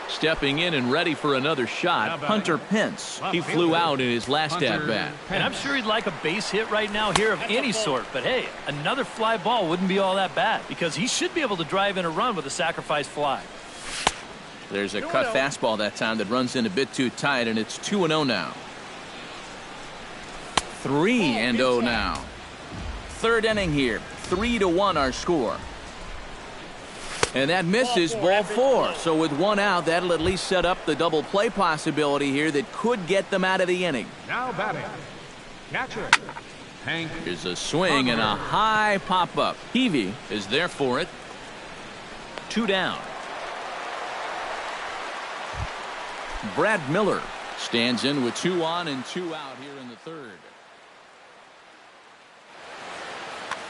Stepping in and ready for another shot, Hunter Pence. He flew out in his last at-bat. And I'm sure he'd like a base hit right now here of any sort. But, hey, another fly ball wouldn't be all that bad because he should be able to drive in a run with a sacrifice fly. There's a cut fastball that time that runs in a bit too tight, and it's 2-0 now. 3-0 now. Third inning here. 3-1 our score. And that misses, ball 4. So with 1 out, that'll at least set up the double play possibility here that could get them out of the inning. Now batting. Catcher. Hank. Here's a swing and a high pop-up. Peavy is there for it. 2 down. Brad Miller stands in with 2 on and 2 out here in the third.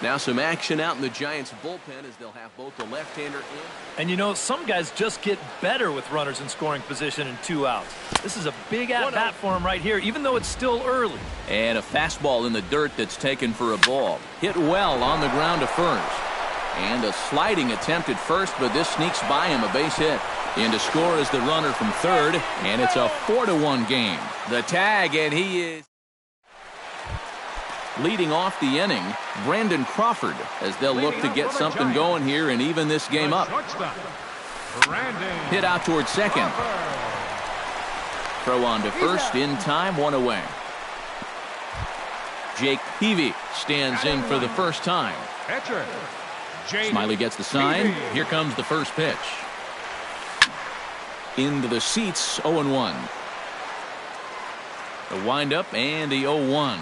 Now some action out in the Giants bullpen as they'll have both the left-hander in. And you know, some guys just get better with runners in scoring position and 2 outs. This is a big at-bat for him right here, even though it's still early. And a fastball in the dirt that's taken for a ball. Hit well on the ground to first. And a sliding attempt at first, but this sneaks by him, a base hit. In to score is the runner from third, and it's a 4-1 game. The tag, and he is leading off the inning, Brandon Crawford, as they'll look to get something going here and even this game up. Hit out towards second. Throw on to first in time, 1 away. Jake Peavy stands in for the first time. Smiley gets the sign. Here comes the first pitch. Into the seats, 0-1. The windup and the 0-1.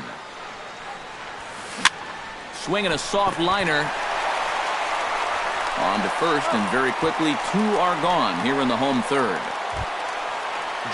Swinging a soft liner. On to first, and very quickly 2 are gone here in the home third.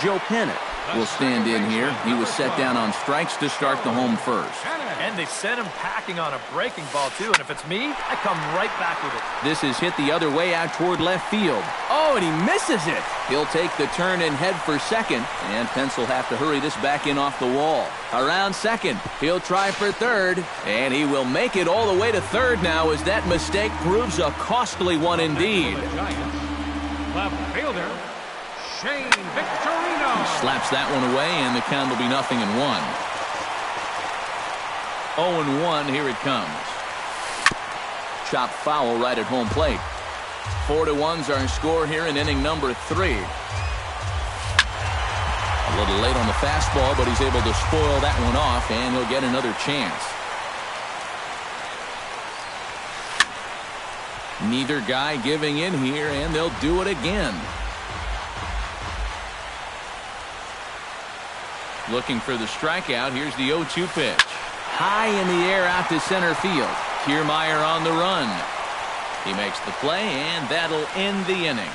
Joe Pennant will stand in here. He was set down on strikes to start the home first. And they sent him packing on a breaking ball, too. And if it's me, I come right back with it. This is hit the other way out toward left field. Oh, and he misses it. He'll take the turn and head for second. And Pence will have to hurry this back in off the wall. Around second, he'll try for third. And he will make it all the way to third now as that mistake proves a costly one indeed. Left fielder, Shane Victorino. He slaps that one away, and the count will be 0-1. 0-1, here it comes. Chopped foul right at home plate. 4-1's our score here in inning number 3. A little late on the fastball, but he's able to spoil that one off, and he'll get another chance. Neither guy giving in here, and they'll do it again. Looking for the strikeout. Here's the 0-2 pitch. High in the air out to center field. Kiermaier on the run. He makes the play, and that'll end the inning.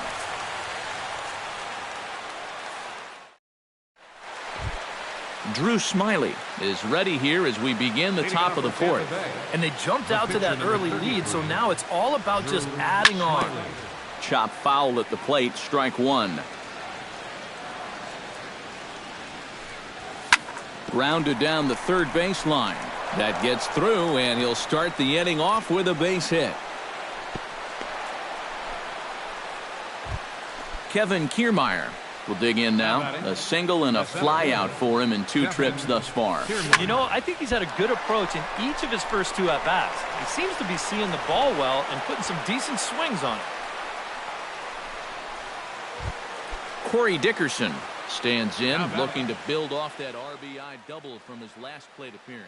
Drew Smiley is ready here as we begin the top of the fourth. And they jumped out to that early lead, so now it's all about just adding on. Chop foul at the plate, strike 1. Grounded down the third baseline. That gets through, and he'll start the inning off with a base hit. Kevin Kiermaier We'll dig in now. A single and a fly out for him in 2 trips thus far. You know, I think he's had a good approach in each of his first 2 at-bats. He seems to be seeing the ball well and putting some decent swings on it. Corey Dickerson stands in, looking to build off that RBI double from his last plate appearance.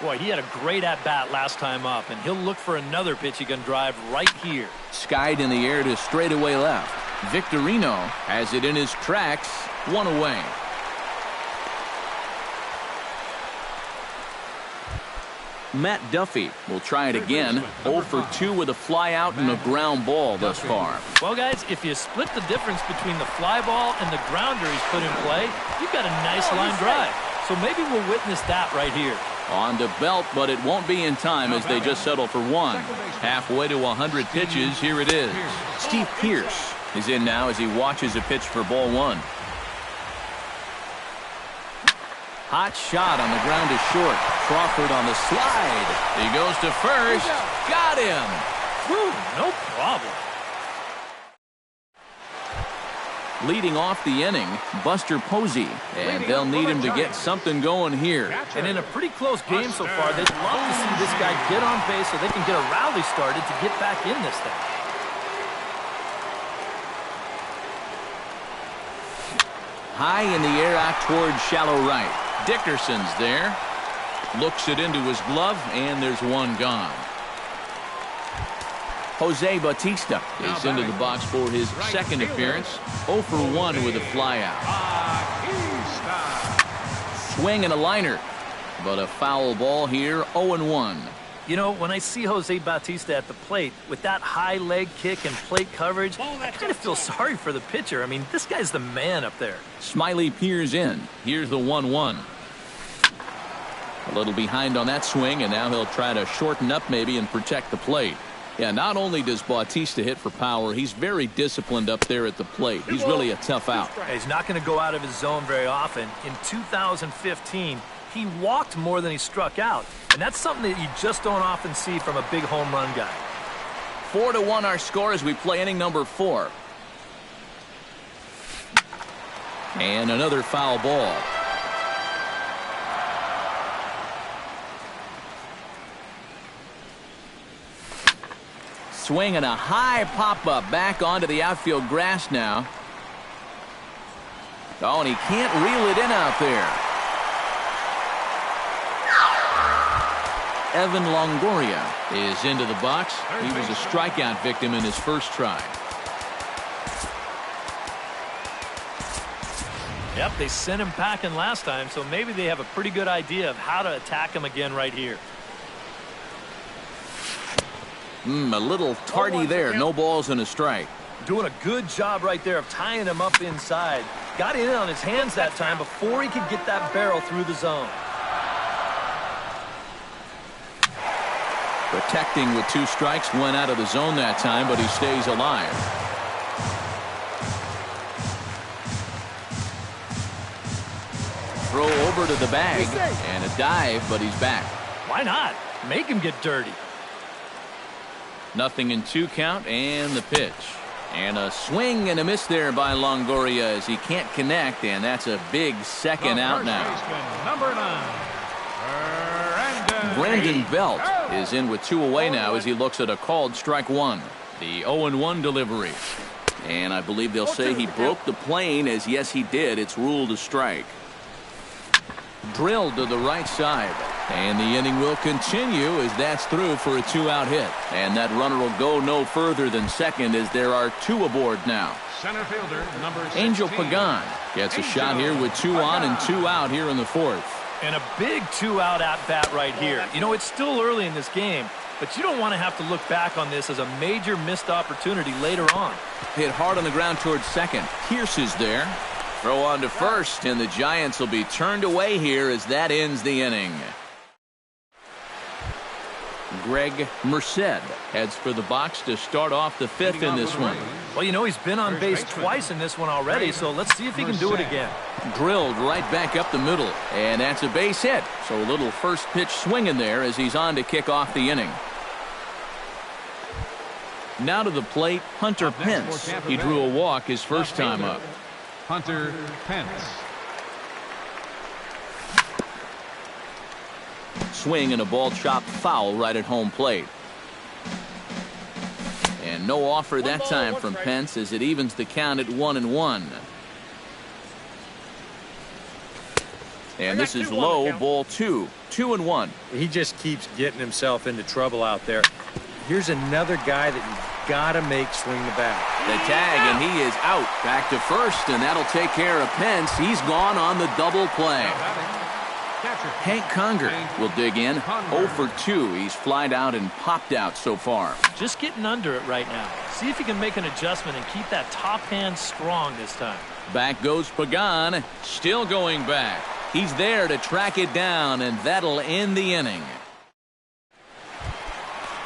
Boy, he had a great at-bat last time up, and he'll look for another pitch he can drive right here. Skied in the air to straightaway left. Victorino has it in his tracks, 1 away. Matt Duffy will try it again. 0 for 2 with a fly out and a ground ball thus far. Well, guys, if you split the difference between the fly ball and the grounder he's put in play, you've got a nice line drive. So maybe we'll witness that right here. On to Belt, but it won't be in time as they just settle for 1. Halfway to 100 pitches, here it is. Steve Pearce is in now as he watches a pitch for ball 1. Hot shot on the ground is short. Crawford on the slide. He goes to first. Got him. Whew, no problem. Leading off the inning, Buster Posey. And they'll need him to get something going here. And in a pretty close game so far, they'd love to see this guy get on base so they can get a rally started to get back in this thing. High in the air out towards shallow right. Dickerson's there. Looks it into his glove, and there's 1 gone. Jose Bautista is into the box for his second appearance. 0 for 1 with a flyout. Swing and a liner, but a foul ball here, 0-1. You know, when I see Jose Bautista at the plate with that high leg kick and plate coverage, I kind of feel sorry for the pitcher. I mean, this guy's the man up there. Smiley peers in. Here's the 1-1. A little behind on that swing, and now he'll try to shorten up maybe and protect the plate. Yeah, not only does Bautista hit for power, he's very disciplined up there at the plate. He's really a tough out. He's not going to go out of his zone very often. In 2015, he walked more than he struck out. And that's something that you just don't often see from a big home run guy. 4-1 our score as we play inning number 4. And another foul ball. Swing and a high pop-up back onto the outfield grass now. Oh, and he can't reel it in out there. Evan Longoria is into the box. He was a strikeout victim in his first try. Yep, they sent him packing last time, so maybe they have a pretty good idea of how to attack him again right here. A little tardy there. No balls and a strike. Doing a good job right there of tying him up inside. Got in on his hands that time before he could get that barrel through the zone. Protecting with 2 strikes, went out of the zone that time, but he stays alive. Throw over to the bag, and a dive, but he's back. Why not? Make him get dirty. 0-2 count, and the pitch. And a swing and a miss there by Longoria as he can't connect, and that's a big second out now. Number 9, Brandon Belt is in with 2 away now as he looks at a called strike 1. The 0-1 delivery. And I believe they'll say he broke the plane, as yes he did. It's ruled a strike. Drilled to the right side. And the inning will continue as that's through for a 2-out hit. And that runner will go no further than second as there are 2 aboard now. Center fielder, number 16. Angel Pagan gets a shot here with 2 on and 2 out here in the 4th. And a big 2-out at-bat right here. You know, it's still early in this game, but you don't want to have to look back on this as a major missed opportunity later on. Hit hard on the ground towards second. Pierce is there. Throw on to first, and the Giants will be turned away here as that ends the inning. Greg Merced heads for the box to start off the 5th in this one. Well, you know, he's been on base twice in this one already, so let's see if he can do it again. Drilled right back up the middle, and that's a base hit. So a little first pitch swing in there as he's on to kick off the inning. Now to the plate, Hunter Pence. He drew a walk his first time up. Hunter Pence. Swing and a ball chopped foul right at home plate. And no offer that time from Pence as it evens the count at 1-1. And this is low, ball 2. 2-1. He just keeps getting himself into trouble out there. Here's another guy that you've got to make swing the bat. The tag, and he is out. Back to first, and that'll take care of Pence. He's gone on the double play. Hank Conger will dig in. 0 for 2. He's flied out and popped out so far. Just getting under it right now. See if he can make an adjustment and keep that top hand strong this time. Back goes Pagan. Still going back. He's there to track it down, and that'll end the inning.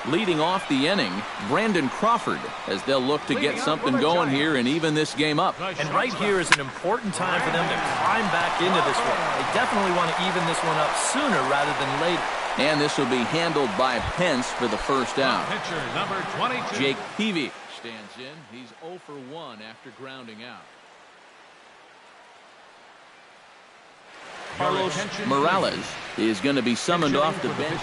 Leading off the inning, Brandon Crawford, as they'll look to get something going here and even this game up. And right here is an important time for them to climb back into this one. They definitely want to even this one up sooner rather than later. And this will be handled by Pence for the first out. Pitcher number 22. Jake Peavy stands in. He's 0 for 1 after grounding out. Carlos Morales is going to be summoned off the bench.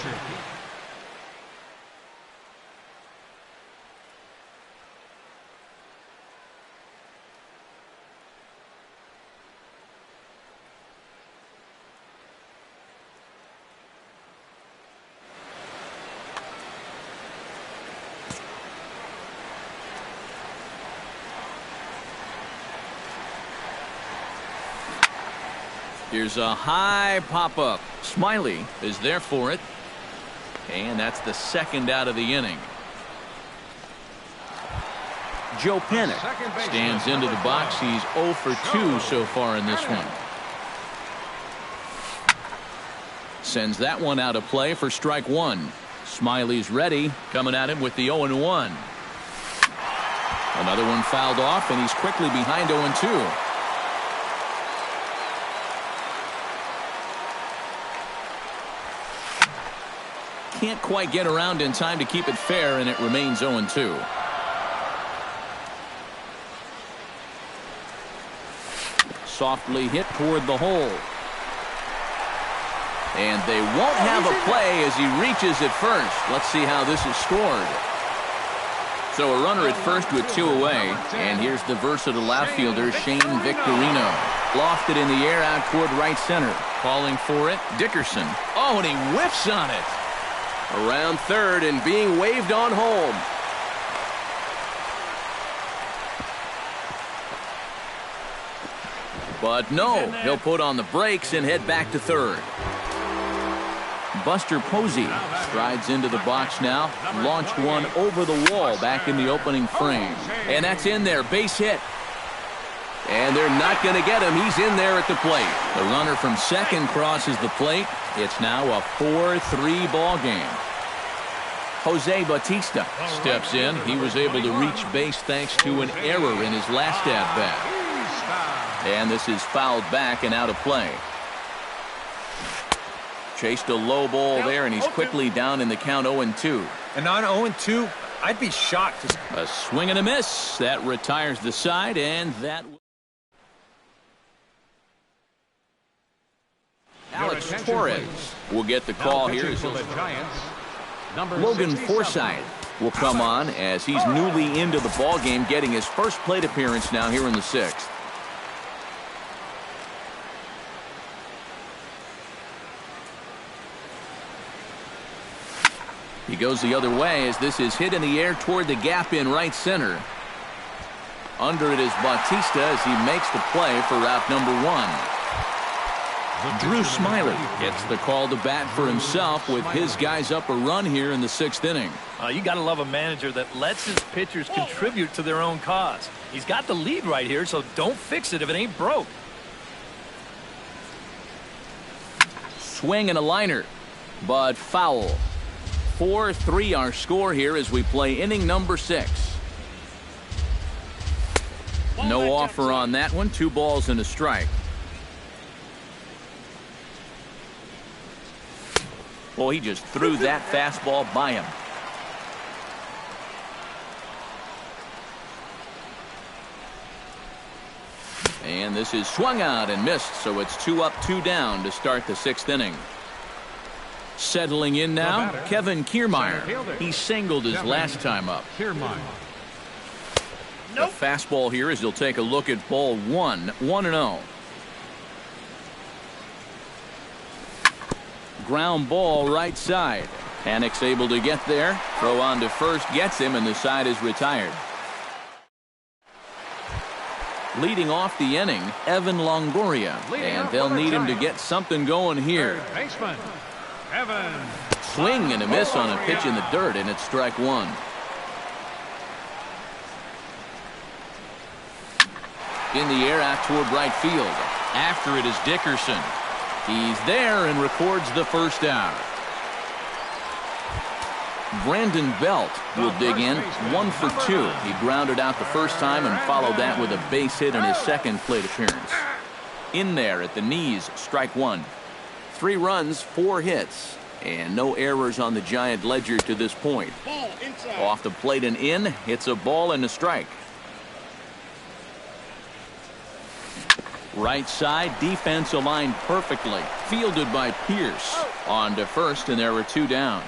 Here's a high pop-up. Smiley is there for it. And that's the second out of the inning. Joe Panik stands into the box. He's 0 for 2 so far in this one. Sends that one out of play for strike 1. Smiley's ready, coming at him with the 0-1. Another one fouled off, and he's quickly behind 0-2. Can't quite get around in time to keep it fair, and it remains 0-2. Softly hit toward the hole. And they won't have a play as he reaches at first. Let's see how this is scored. So a runner at first with 2 away. And here's the versatile outfielder, Shane Victorino. Lofted in the air out toward right center. Calling for it, Dickerson. Oh, and he whiffs on it. Around third and being waved on home. But no, he'll put on the brakes and head back to third. Buster Posey strides into the box now. Launched one over the wall back in the opening frame. And that's in there, base hit. And they're not going to get him. He's in there at the plate. The runner from second crosses the plate. It's now a 4-3 ball game. Jose Bautista steps in. He was able to reach base thanks to an error in his last at-bat. And this is fouled back and out of play. Chased a low ball there, and he's quickly down in the count 0-2. And on 0-2, I'd be shocked. A swing and a miss. That retires the side, and that... Alex Torres will get the call here. Logan Forsythe will come on as he's newly into the ball game, getting his first plate appearance now here in the 6th. He goes the other way as this is hit in the air toward the gap in right center. Under it is Bautista as he makes the play for route number 1. Drew Smiley gets the call to bat for himself with his guys up a run here in the 6th inning. You got to love a manager that lets his pitchers contribute to their own cause. He's got the lead right here, so don't fix it if it ain't broke. Swing and a liner, but foul. 4-3 our score here as we play inning number 6. No offer on that one. 2 balls and a strike. Well, he just threw that fastball by him. And And this is swung out and missed, so it's 2 up, 2 down to start the 6th inning. Settling in now, Kevin Kiermaier. He singled his last time up. Kiermaier. The fastball here as he'll take a look at ball 1, 1-0. Ground ball right side. Panic's able to get there. Throw on to first gets him, and the side is retired. Leading off the inning, Evan Longoria. And they'll need him to get something going here. Baseman, Evan. Swing and a miss on a pitch in the dirt, and it's strike 1. In the air out toward right field. After it is Dickerson. He's there and records the first out. Brandon Belt will dig in, 1 for 2. He grounded out the first time and followed that with a base hit in his second plate appearance. In there at the knees, strike 1. 3 runs, 4 hits, and no errors on the Giant ledger to this point. Off the plate and in, it's a ball and a strike. Right side, defense aligned perfectly. Fielded by Pierce. On to first, and there were 2 down.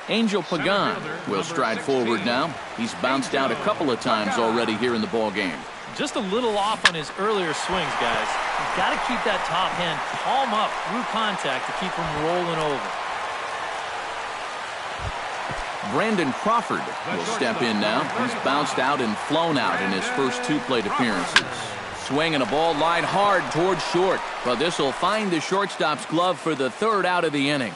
Angel Pagan will stride forward now. He's bounced out a couple of times already here in the ball game. Just a little off on his earlier swings, guys. You've got to keep that top hand palm up through contact to keep him rolling over. Brandon Crawford will step in now. He's bounced out and flown out in his first 2 plate appearances. Swing and a ball lined hard towards short, but this will find the shortstop's glove for the 3rd out of the inning.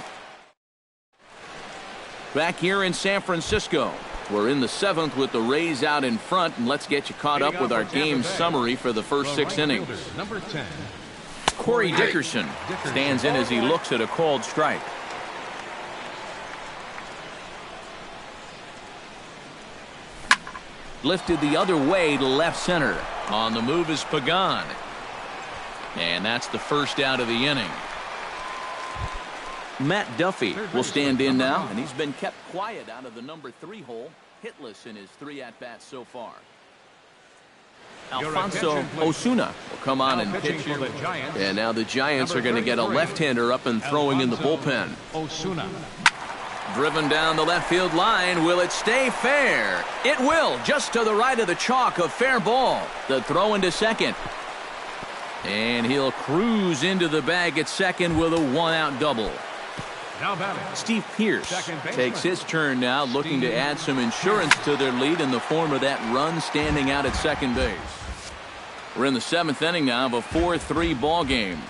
Back here in San Francisco, we're in the 7th with the Rays out in front, and let's get you caught up with our game summary for the first 6 innings. Number 10. Corey Dickerson stands in as he looks at a called strike. Lifted the other way to left center. On the move is Pagan. And that's the first out of the inning. Matt Duffy will stand in now, and he's been kept quiet out of the number 3 hole, hitless in his 3 at-bats so far. Alfonso Osuna will come on and pitch here. And now the Giants are going to get a left-hander up and throwing in the bullpen. Osuna. Driven down the left field line. Will it stay fair? It will, just to the right of the chalk, a fair ball. The throw into second. And he'll cruise into the bag at second with a 1-out double. Now batting, Steve Pierce takes his turn now, looking to add some insurance to their lead in the form of that run standing out at second base. We're in the 7th inning now of a 4-3 ball game.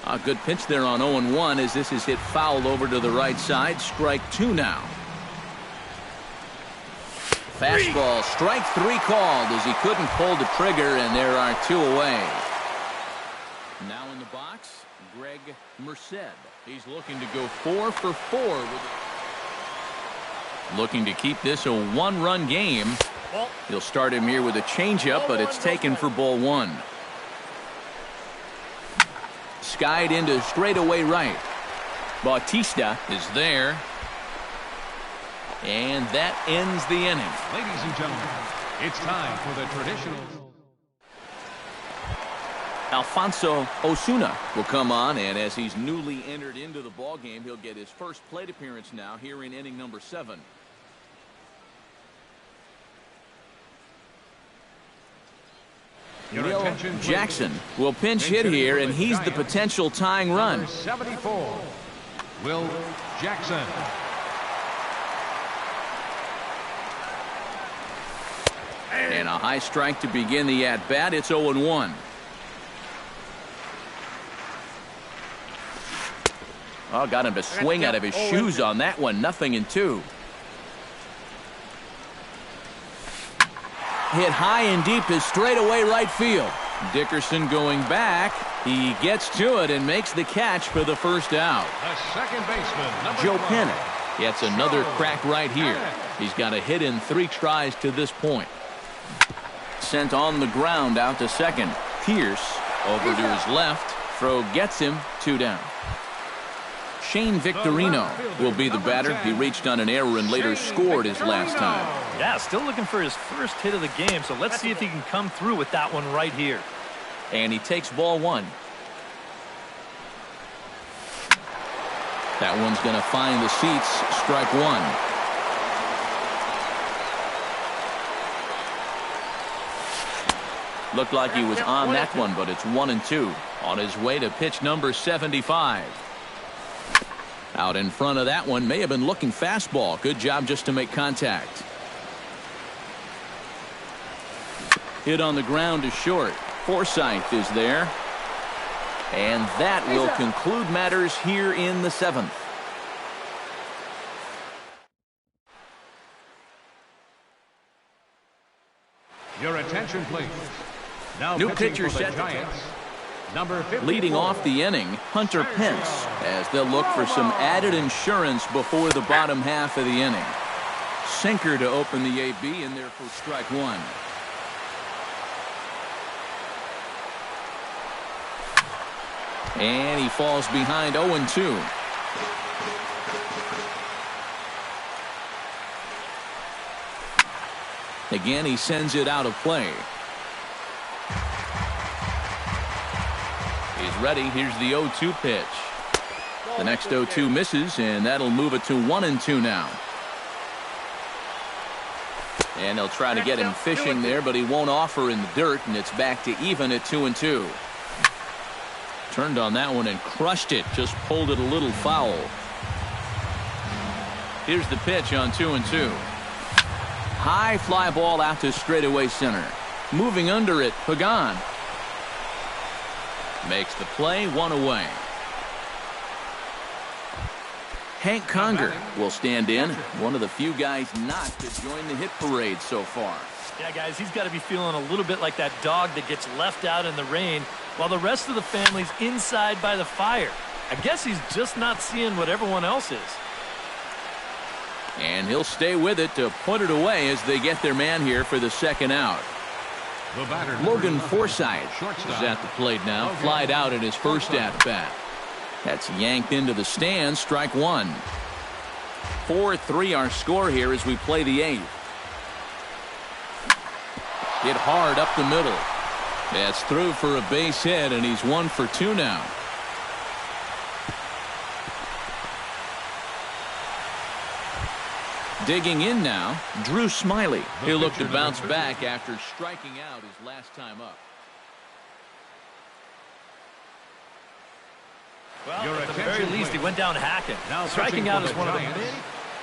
A good pitch there on 0-1 as this is hit foul over to the right side. Strike 2 now. Fastball, strike 3 called as he couldn't pull the trigger, and there are 2 away. Now in the box, Greg Merced. He's looking to go 4 for 4. Looking to keep this a 1-run game. He'll start him here with a changeup, but it's taken for ball 1. Skied into straightaway right. Bautista is there. And that ends the inning. ladies and gentlemen, it's time for the traditional. Alfonso Osuna will come on, and as he's newly entered into the ball game, he'll get his first plate appearance now here in inning number 7. Will Jackson will pinch hit here, and he's the potential tying run. Number 74, Will Jackson. And a high strike to begin the at-bat. It's 0-1. Oh, got him to swing out of his shoes on that one. 0-2. Hit high and deep to straightaway right field. Dickerson going back. He gets to it and makes the catch for the first out. The second baseman, number Joe 12. Panik gets another crack right here. He's got a hit in 3 tries to this point. Sent on the ground out to second. Pierce over to his left. Throw gets him. 2 down. Shane Victorino will be the batter. He reached on an error and later scored his last time. Yeah, still looking for his first hit of the game, so let's see if he can come through with that one right here. And he takes ball one. That one's going to find the seats. Strike one. Looked like he was on that one, but it's 1-2. On his way to pitch number 75. Out in front of that one, may have been looking fastball. Good job just to make contact. Hit on the ground is short. Forsythe is there. And that will conclude matters here in the 7th. Your attention, please. Now New pitching pitcher for the set. Giants, number 54. Leading off the inning, Hunter Pence, as they'll look for some added insurance before the bottom half of the inning. Sinker to open the AB in there for strike one. And he falls behind 0-2. Again, he sends it out of play. He's ready. Here's the 0-2 pitch. The next 0-2 misses, and that'll move it to 1-2 now. And they'll try to get him fishing there, but he won't offer in the dirt, and it's back to even at 2-2. Turned on that one and crushed it. Just pulled it a little foul. Here's the pitch on 2-2. High fly ball out to straightaway center. Moving under it, Pagan. Makes the play, one away. Hank Conger will stand in. One of the few guys not to join the hit parade so far. Yeah, guys, he's got to be feeling a little bit like that dog that gets left out in the rain while the rest of the family's inside by the fire. I guess he's just not seeing what everyone else is. And he'll stay with it to put it away as they get their man here for the second out. The batter, Logan Forsythe shortstop. is at the plate now. Flied out in his first at-bat. That's yanked into the stands. Strike one. 4-3 our score here as we play the 8th. Hit hard up the middle. That's through for a base hit, and he's 1 for 2 now. Digging in now, Drew Smiley. He'll look to bounce back after striking out his last time up. Well, at the very least, he went down hacking. Now striking out is one of the many.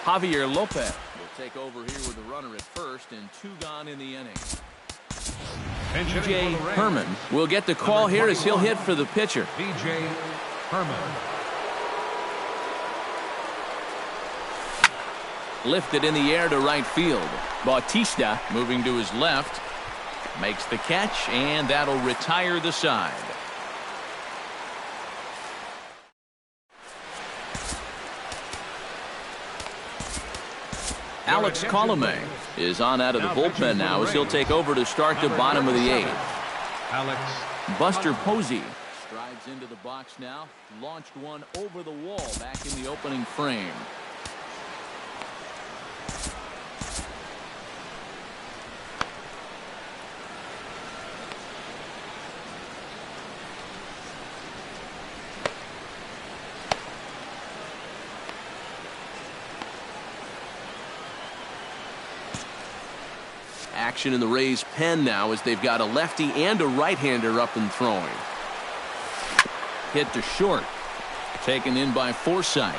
Javier Lopez will take over here with a runner at first and 2 gone in the inning. B.J. Herman will get the call here as he'll hit for the pitcher. B.J. Herman. Lifted in the air to right field. Bautista moving to his left. Makes the catch, and that'll retire the side. Alex Colomé is on out of the bullpen now as he'll take over to start the bottom of the 8th. Alex Buster Posey strides into the box now. Launched one over the wall back in the opening frame. Action in the Rays pen now as they've got a lefty and a right-hander up and throwing. Hit to short. Taken in by Forsythe.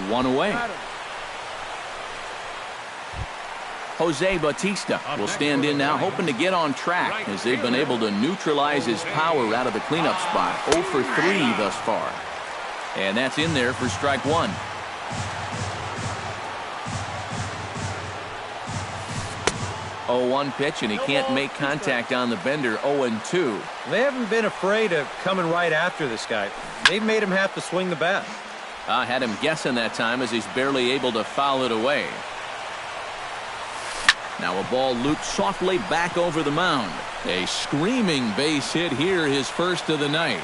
1 away. Jose Bautista will stand in now, hoping to get on track as they've been able to neutralize his power out of the cleanup spot. 0 for 3 thus far. And that's in there for strike one. 0-1 pitch, and he can't make contact on the bender. 0-2. They haven't been afraid of coming right after this guy. They've made him have to swing the bat. I had him guessing that time as he's barely able to foul it away. Now a ball looped softly back over the mound. A screaming base hit here, his first of the night.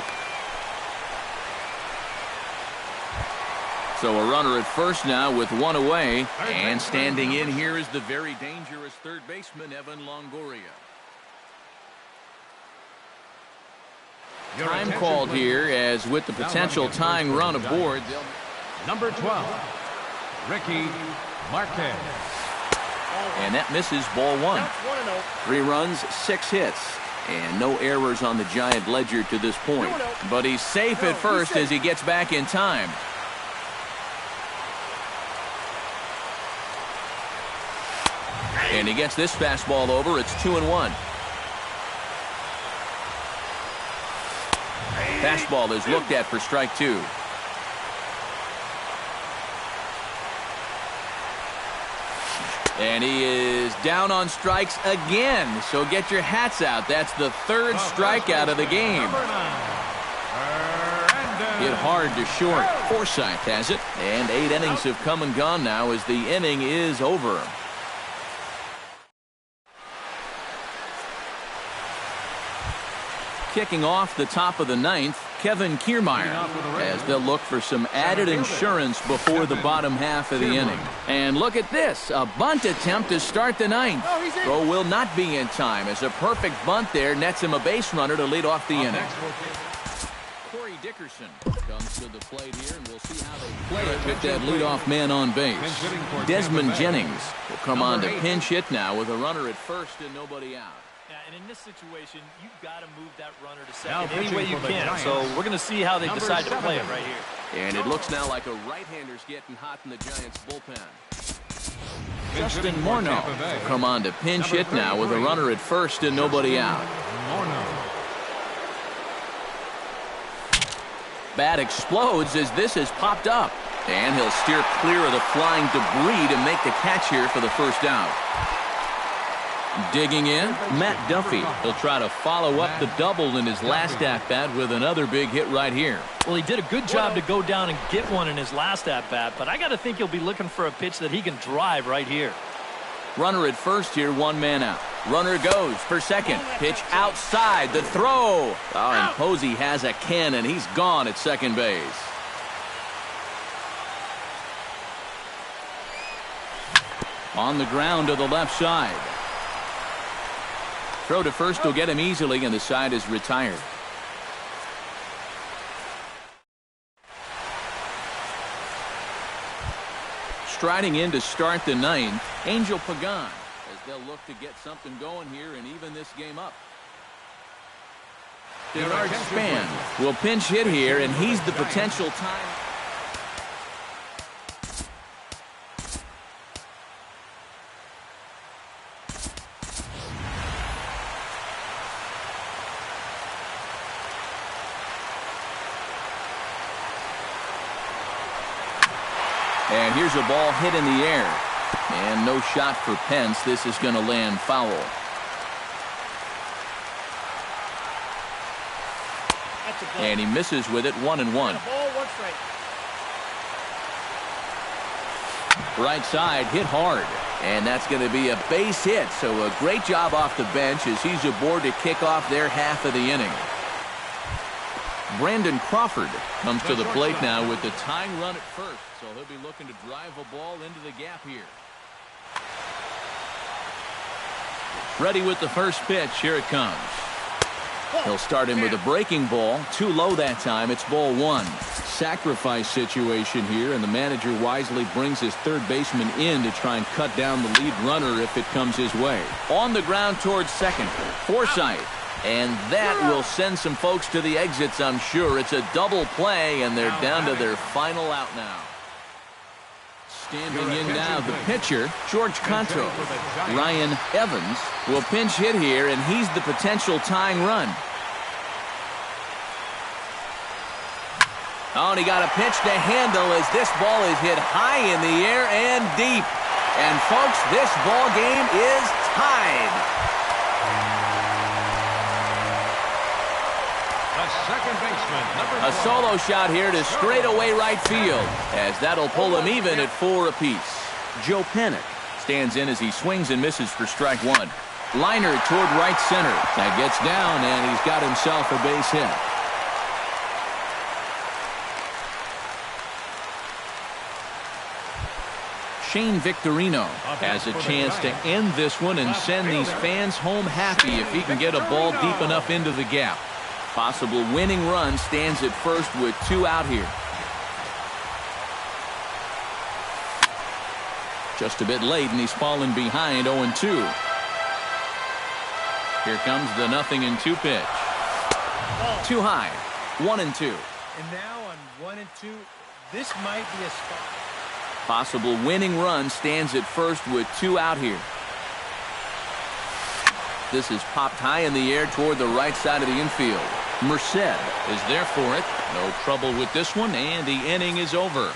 So a runner at first now with one away. And standing in here is the very dangerous third baseman, Evan Longoria. Time called here, as with the potential tying run aboard. Number 12, Ricky Marquez. And that misses, ball one. 3 runs, 6 hits. And no errors on the Giant ledger to this point. But he's safe at first as he gets back in time. And he gets this fastball over. It's 2-1. Fastball is looked at for strike 2. And he is down on strikes again. So get your hats out. That's the 3rd strikeout of the game. Hit hard to short. Forsythe has it. And 8 innings have come and gone now as the inning is over. Kicking off the top of the 9th, Kevin Kiermaier, as they'll look for some added insurance before the bottom half of the inning. And look at this, a bunt attempt to start the 9th. Throw will not be in time, as a perfect bunt there nets him a base runner to lead off the inning. Corey Dickerson comes to the plate here, and we'll see how they play it with that leadoff man on base. Desmond Jennings will come on to pinch hit now with a runner at first and nobody out. Yeah, and in this situation, you've got to move that runner to second any way you can. So we're going to see how they decide to play it right here. And it looks now like a right-hander's getting hot in the Giants' bullpen. Justin Morneau will come on to pinch hit now with a runner at first and nobody out. Bat explodes as this has popped up. And he'll steer clear of the flying debris to make the catch here for the first out. Digging in, Matt Duffy. He'll try to follow up the double in his last at-bat with another big hit right here. Well, he did a good job to go down and get one in his last at-bat, but I got to think he'll be looking for a pitch that he can drive right here. Runner at first here, 1 man out. Runner goes for second. Pitch outside, the throw. Oh, and Posey has a cannon. He's gone at second base. On the ground to the left side. Throw to first will get him easily, and the side is retired. Striding in to start the 9th, Angel Pagan, as they'll look to get something going here and even this game up. Gerard Span will pinch hit here, and he's the potential time. And here's a ball hit in the air. And no shot for Pence. This is going to land foul. And he misses with it, 1-1. Right side, hit hard. And that's going to be a base hit. So a great job off the bench as he's aboard to kick off their half of the inning. Brandon Crawford comes to the plate now with the tying run at first. So he'll be looking to drive a ball into the gap here. Ready with the first pitch. Here it comes. He'll start him with a breaking ball. Too low that time. It's ball 1. Sacrifice situation here, and the manager wisely brings his third baseman in to try and cut down the lead runner if it comes his way. On the ground towards second. Forsythe. And that will send some folks to the exits, I'm sure. It's a double play, and they're down to their final out now. Standing in now, the pitcher, George Conto. Ryan Evans will pinch hit here, and he's the potential tying run. Oh, and he got a pitch to handle as this ball is hit high in the air and deep. And, folks, this ball game is tied. Second baseman, a solo shot here to straightaway right field, as that'll pull him even at 4 apiece. Joe Panik stands in as he swings and misses for strike 1. Liner toward right center. That gets down, and he's got himself a base hit. Shane Victorino has a chance to end this one and send these fans home happy if he can get a ball deep enough into the gap. Possible winning run stands at first with 2 out here. Just a bit late, and he's fallen behind 0-2. Here comes the 0-2 pitch. Too high. 1-2. And now on 1-2, this might be a spot. Possible winning run stands at first with 2 out here. This is popped high in the air toward the right side of the infield. Merced is there for it. No trouble with this one, and the inning is over.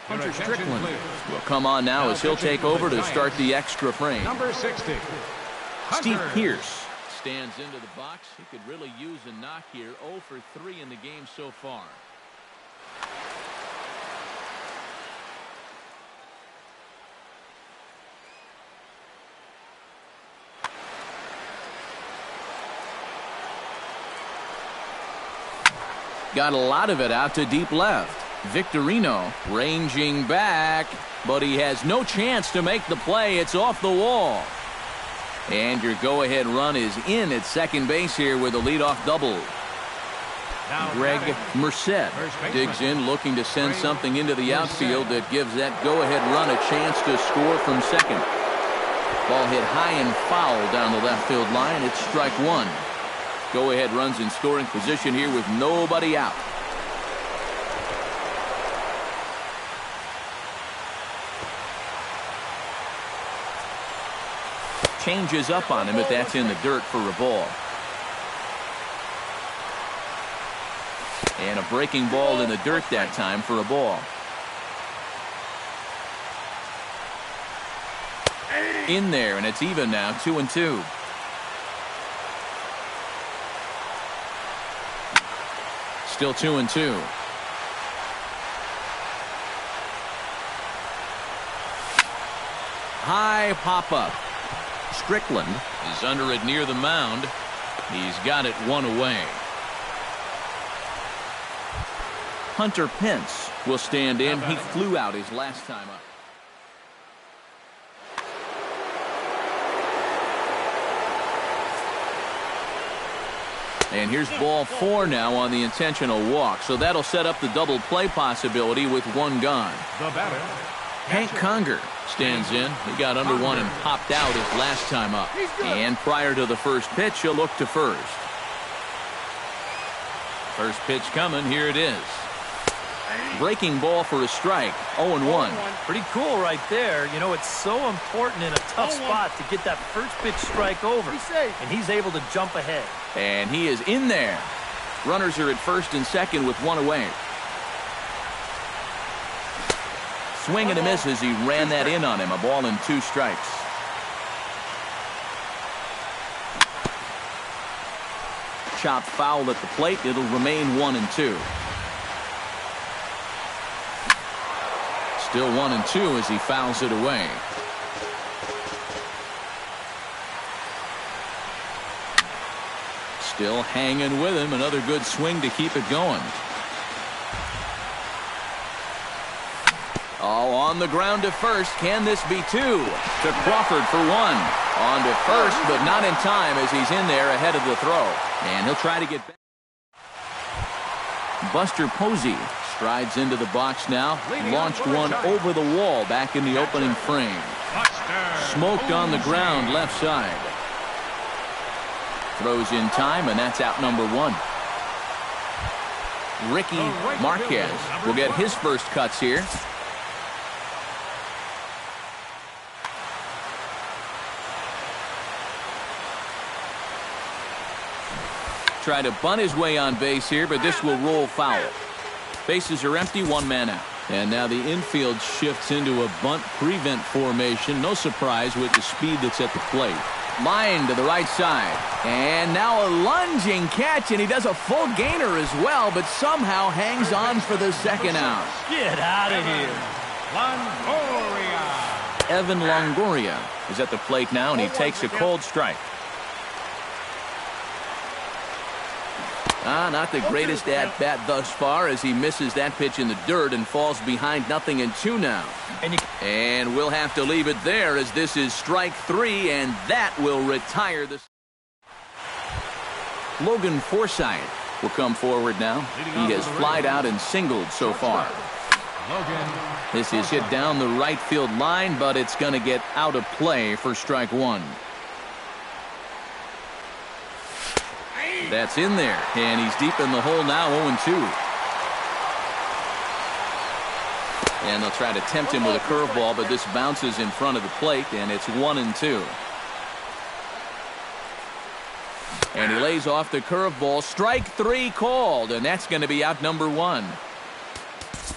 Hunter Strickland will come on now as he'll take over to start the extra frame. Number 60. Steve Pearce stands into the box. He could really use a knock here. 0 for 3 in the game so far. Got a lot of it out to deep left. Victorino ranging back, but he has no chance to make the play. It's off the wall. And your go-ahead run is in at second base here with a leadoff double. Greg Merced digs in, looking to send something into the outfield that gives that go-ahead run a chance to score from second. Ball hit high and foul down the left field line. It's strike 1. Go-ahead runs in scoring position here with nobody out. Changes up on him, but that's in the dirt for a ball. And a breaking ball in the dirt that time for a ball. In there, and it's even now, 2-2. Still 2-2. High pop-up. Strickland is under it near the mound. He's got it 1 away. Hunter Pence will stand in. He flew out his last time up. And here's ball 4 now on the intentional walk. So that'll set up the double play possibility with 1 gone. The batter, Hank Conger stands in. He got under 1 and popped out his last time up. And prior to the first pitch, he'll look to first. First pitch coming. Here it is. Breaking ball for a strike. 0-1. Pretty cool right there. You know, it's so important in a tough spot to get that first pitch strike over. And he's able to jump ahead. And he is in there. Runners are at first and second with 1 away. Swing and a miss as he ran that in on him. A ball and 2 strikes. Chopped foul at the plate. It'll remain 1-2. Still 1-2 as he fouls it away. Still hanging with him. Another good swing to keep it going. Oh, on the ground to first. Can this be 2? To Crawford for 1. On to first, but not in time as he's in there ahead of the throw. And he'll try to get back. Buster Posey strides into the box now. Launched one over the wall back in the opening frame. Smoked on the ground left side. Throws in time, and that's out number 1. Ricky Marquez will get his first cuts here. Try to bunt his way on base here, but this will roll foul. Bases are empty, 1 man out. And now the infield shifts into a bunt prevent formation. No surprise with the speed that's at the plate. Line to the right side. And now a lunging catch, and he does a full gainer as well, but somehow hangs on for the second out. Get out of here. Longoria. Evan Longoria is at the plate now, and he takes a cold strike. Not the greatest at-bat thus far as he misses that pitch in the dirt and falls behind 0-2 now. And we'll have to leave it there as this is strike 3, and that will retire this. Logan Forsythe will come forward now. He has flied out and singled so far. This is hit down the right field line, but it's going to get out of play for strike 1. That's in there, and he's deep in the hole now, 0-2. And they'll try to tempt him with a curveball, but this bounces in front of the plate, and it's 1-2. And he lays off the curveball. Strike 3 called, and that's going to be out number 1.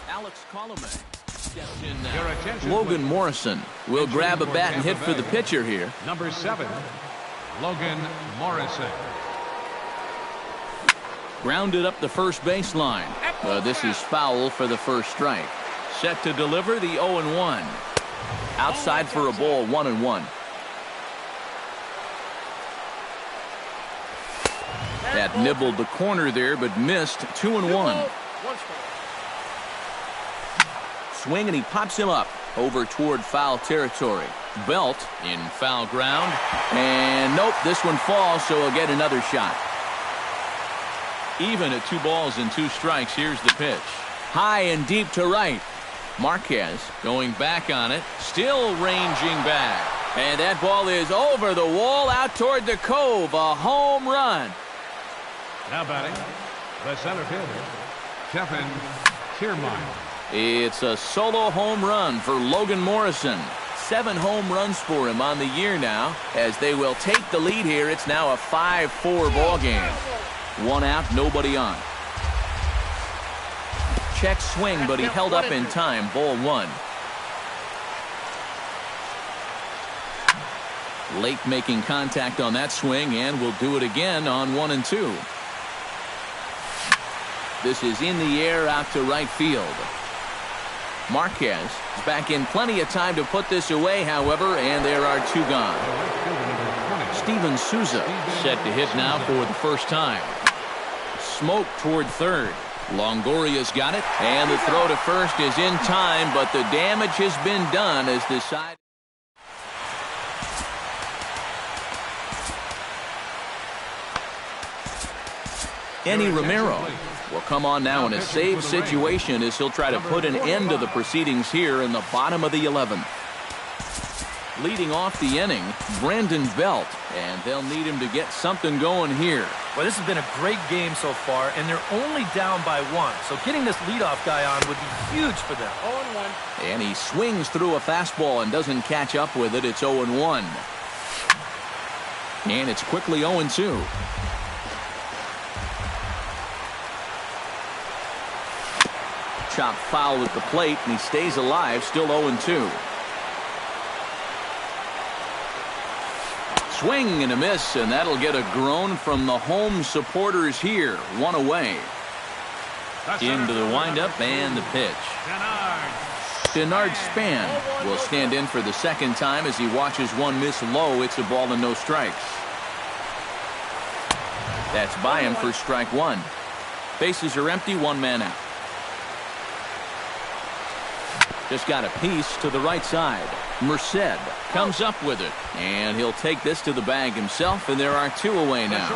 Alex Colomé steps in now. Logan Morrison will grab a bat and hit for the pitcher here. Number 7, Logan Morrison. Grounded up the first baseline. This is foul for the first strike. Set to deliver the 0-1. Outside for a ball, 1-1. That nibbled the corner there, but missed. 2-1. Swing, and he pops him up over toward foul territory. Belt in foul ground. And nope, this one falls, so he'll get another shot. Even at 2 balls and 2 strikes, here's the pitch. High and deep to right. Marquez going back on it, still ranging back. And that ball is over the wall out toward the cove. A home run. Now batting, the center fielder, Kevin Kiermaier. It's a solo home run for Logan Morrison. 7 home runs for him on the year now. As they will take the lead here, it's now a 5-4 ball game. 1 out, nobody on. Check swing, but he held up in time. Ball 1. Late making contact on that swing, and will do it again on 1-2. This is in the air out to right field. Marquez is back in plenty of time to put this away, however, and there are 2 gone. Steven Souza set to hit now for the first time. Smoke toward third. Longoria's got it, and the throw to first is in time, but the damage has been done as the side. Eddie Romero will come on now in a save situation as he'll try to put an end to the proceedings here in the bottom of the 11th. Leading off the inning, Brandon Belt, and they'll need him to get something going here. Well, this has been a great game so far, and they're only down by 1. So getting this leadoff guy on would be huge for them. 0-1. And he swings through a fastball and doesn't catch up with it. It's 0-1. And it's quickly 0-2. Chop foul at the plate, and he stays alive, still 0-2. Swing and a miss, and that'll get a groan from the home supporters here. 1 away. Into the windup and the pitch. Denard Span will stand in for the second time as he watches one miss low. It's a ball and no strikes. That's by him for strike 1. Bases are empty, 1 man out. Just got a piece to the right side. Merced comes up with it, and he'll take this to the bag himself, and there are 2 away now.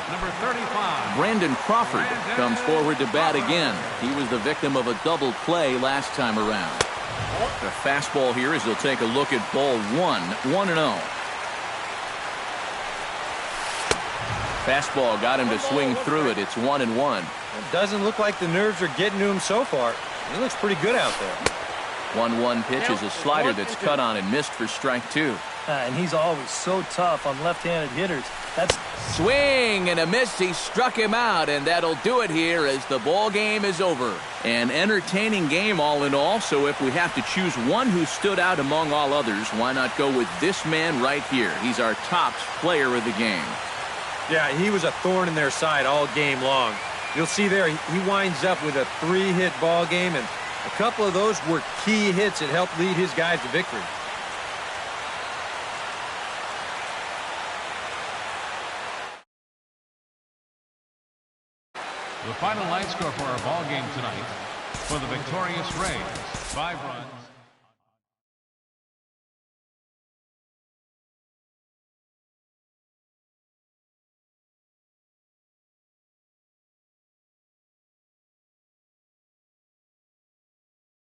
Number 35. Brandon Crawford comes forward to bat again. He was the victim of a double play last time around. The fastball here as he'll take a look at ball 1, 1-0. Fastball got him to swing through it. It's 1-1. It doesn't look like the nerves are getting to him so far. He looks pretty good out there. 1-1 pitch is a slider that's cut on and missed for strike 2. And he's always so tough on left-handed hitters. That's swing and a miss. He struck him out, and that'll do it here as the ball game is over. An entertaining game all in all, so if we have to choose one who stood out among all others, why not go with this man right here? He's our top player of the game. Yeah, he was a thorn in their side all game long. You'll see there, he winds up with a 3-hit ball game, and a couple of those were key hits that helped lead his guys to victory. The final line score for our ball game tonight for the victorious Rays, 5 runs.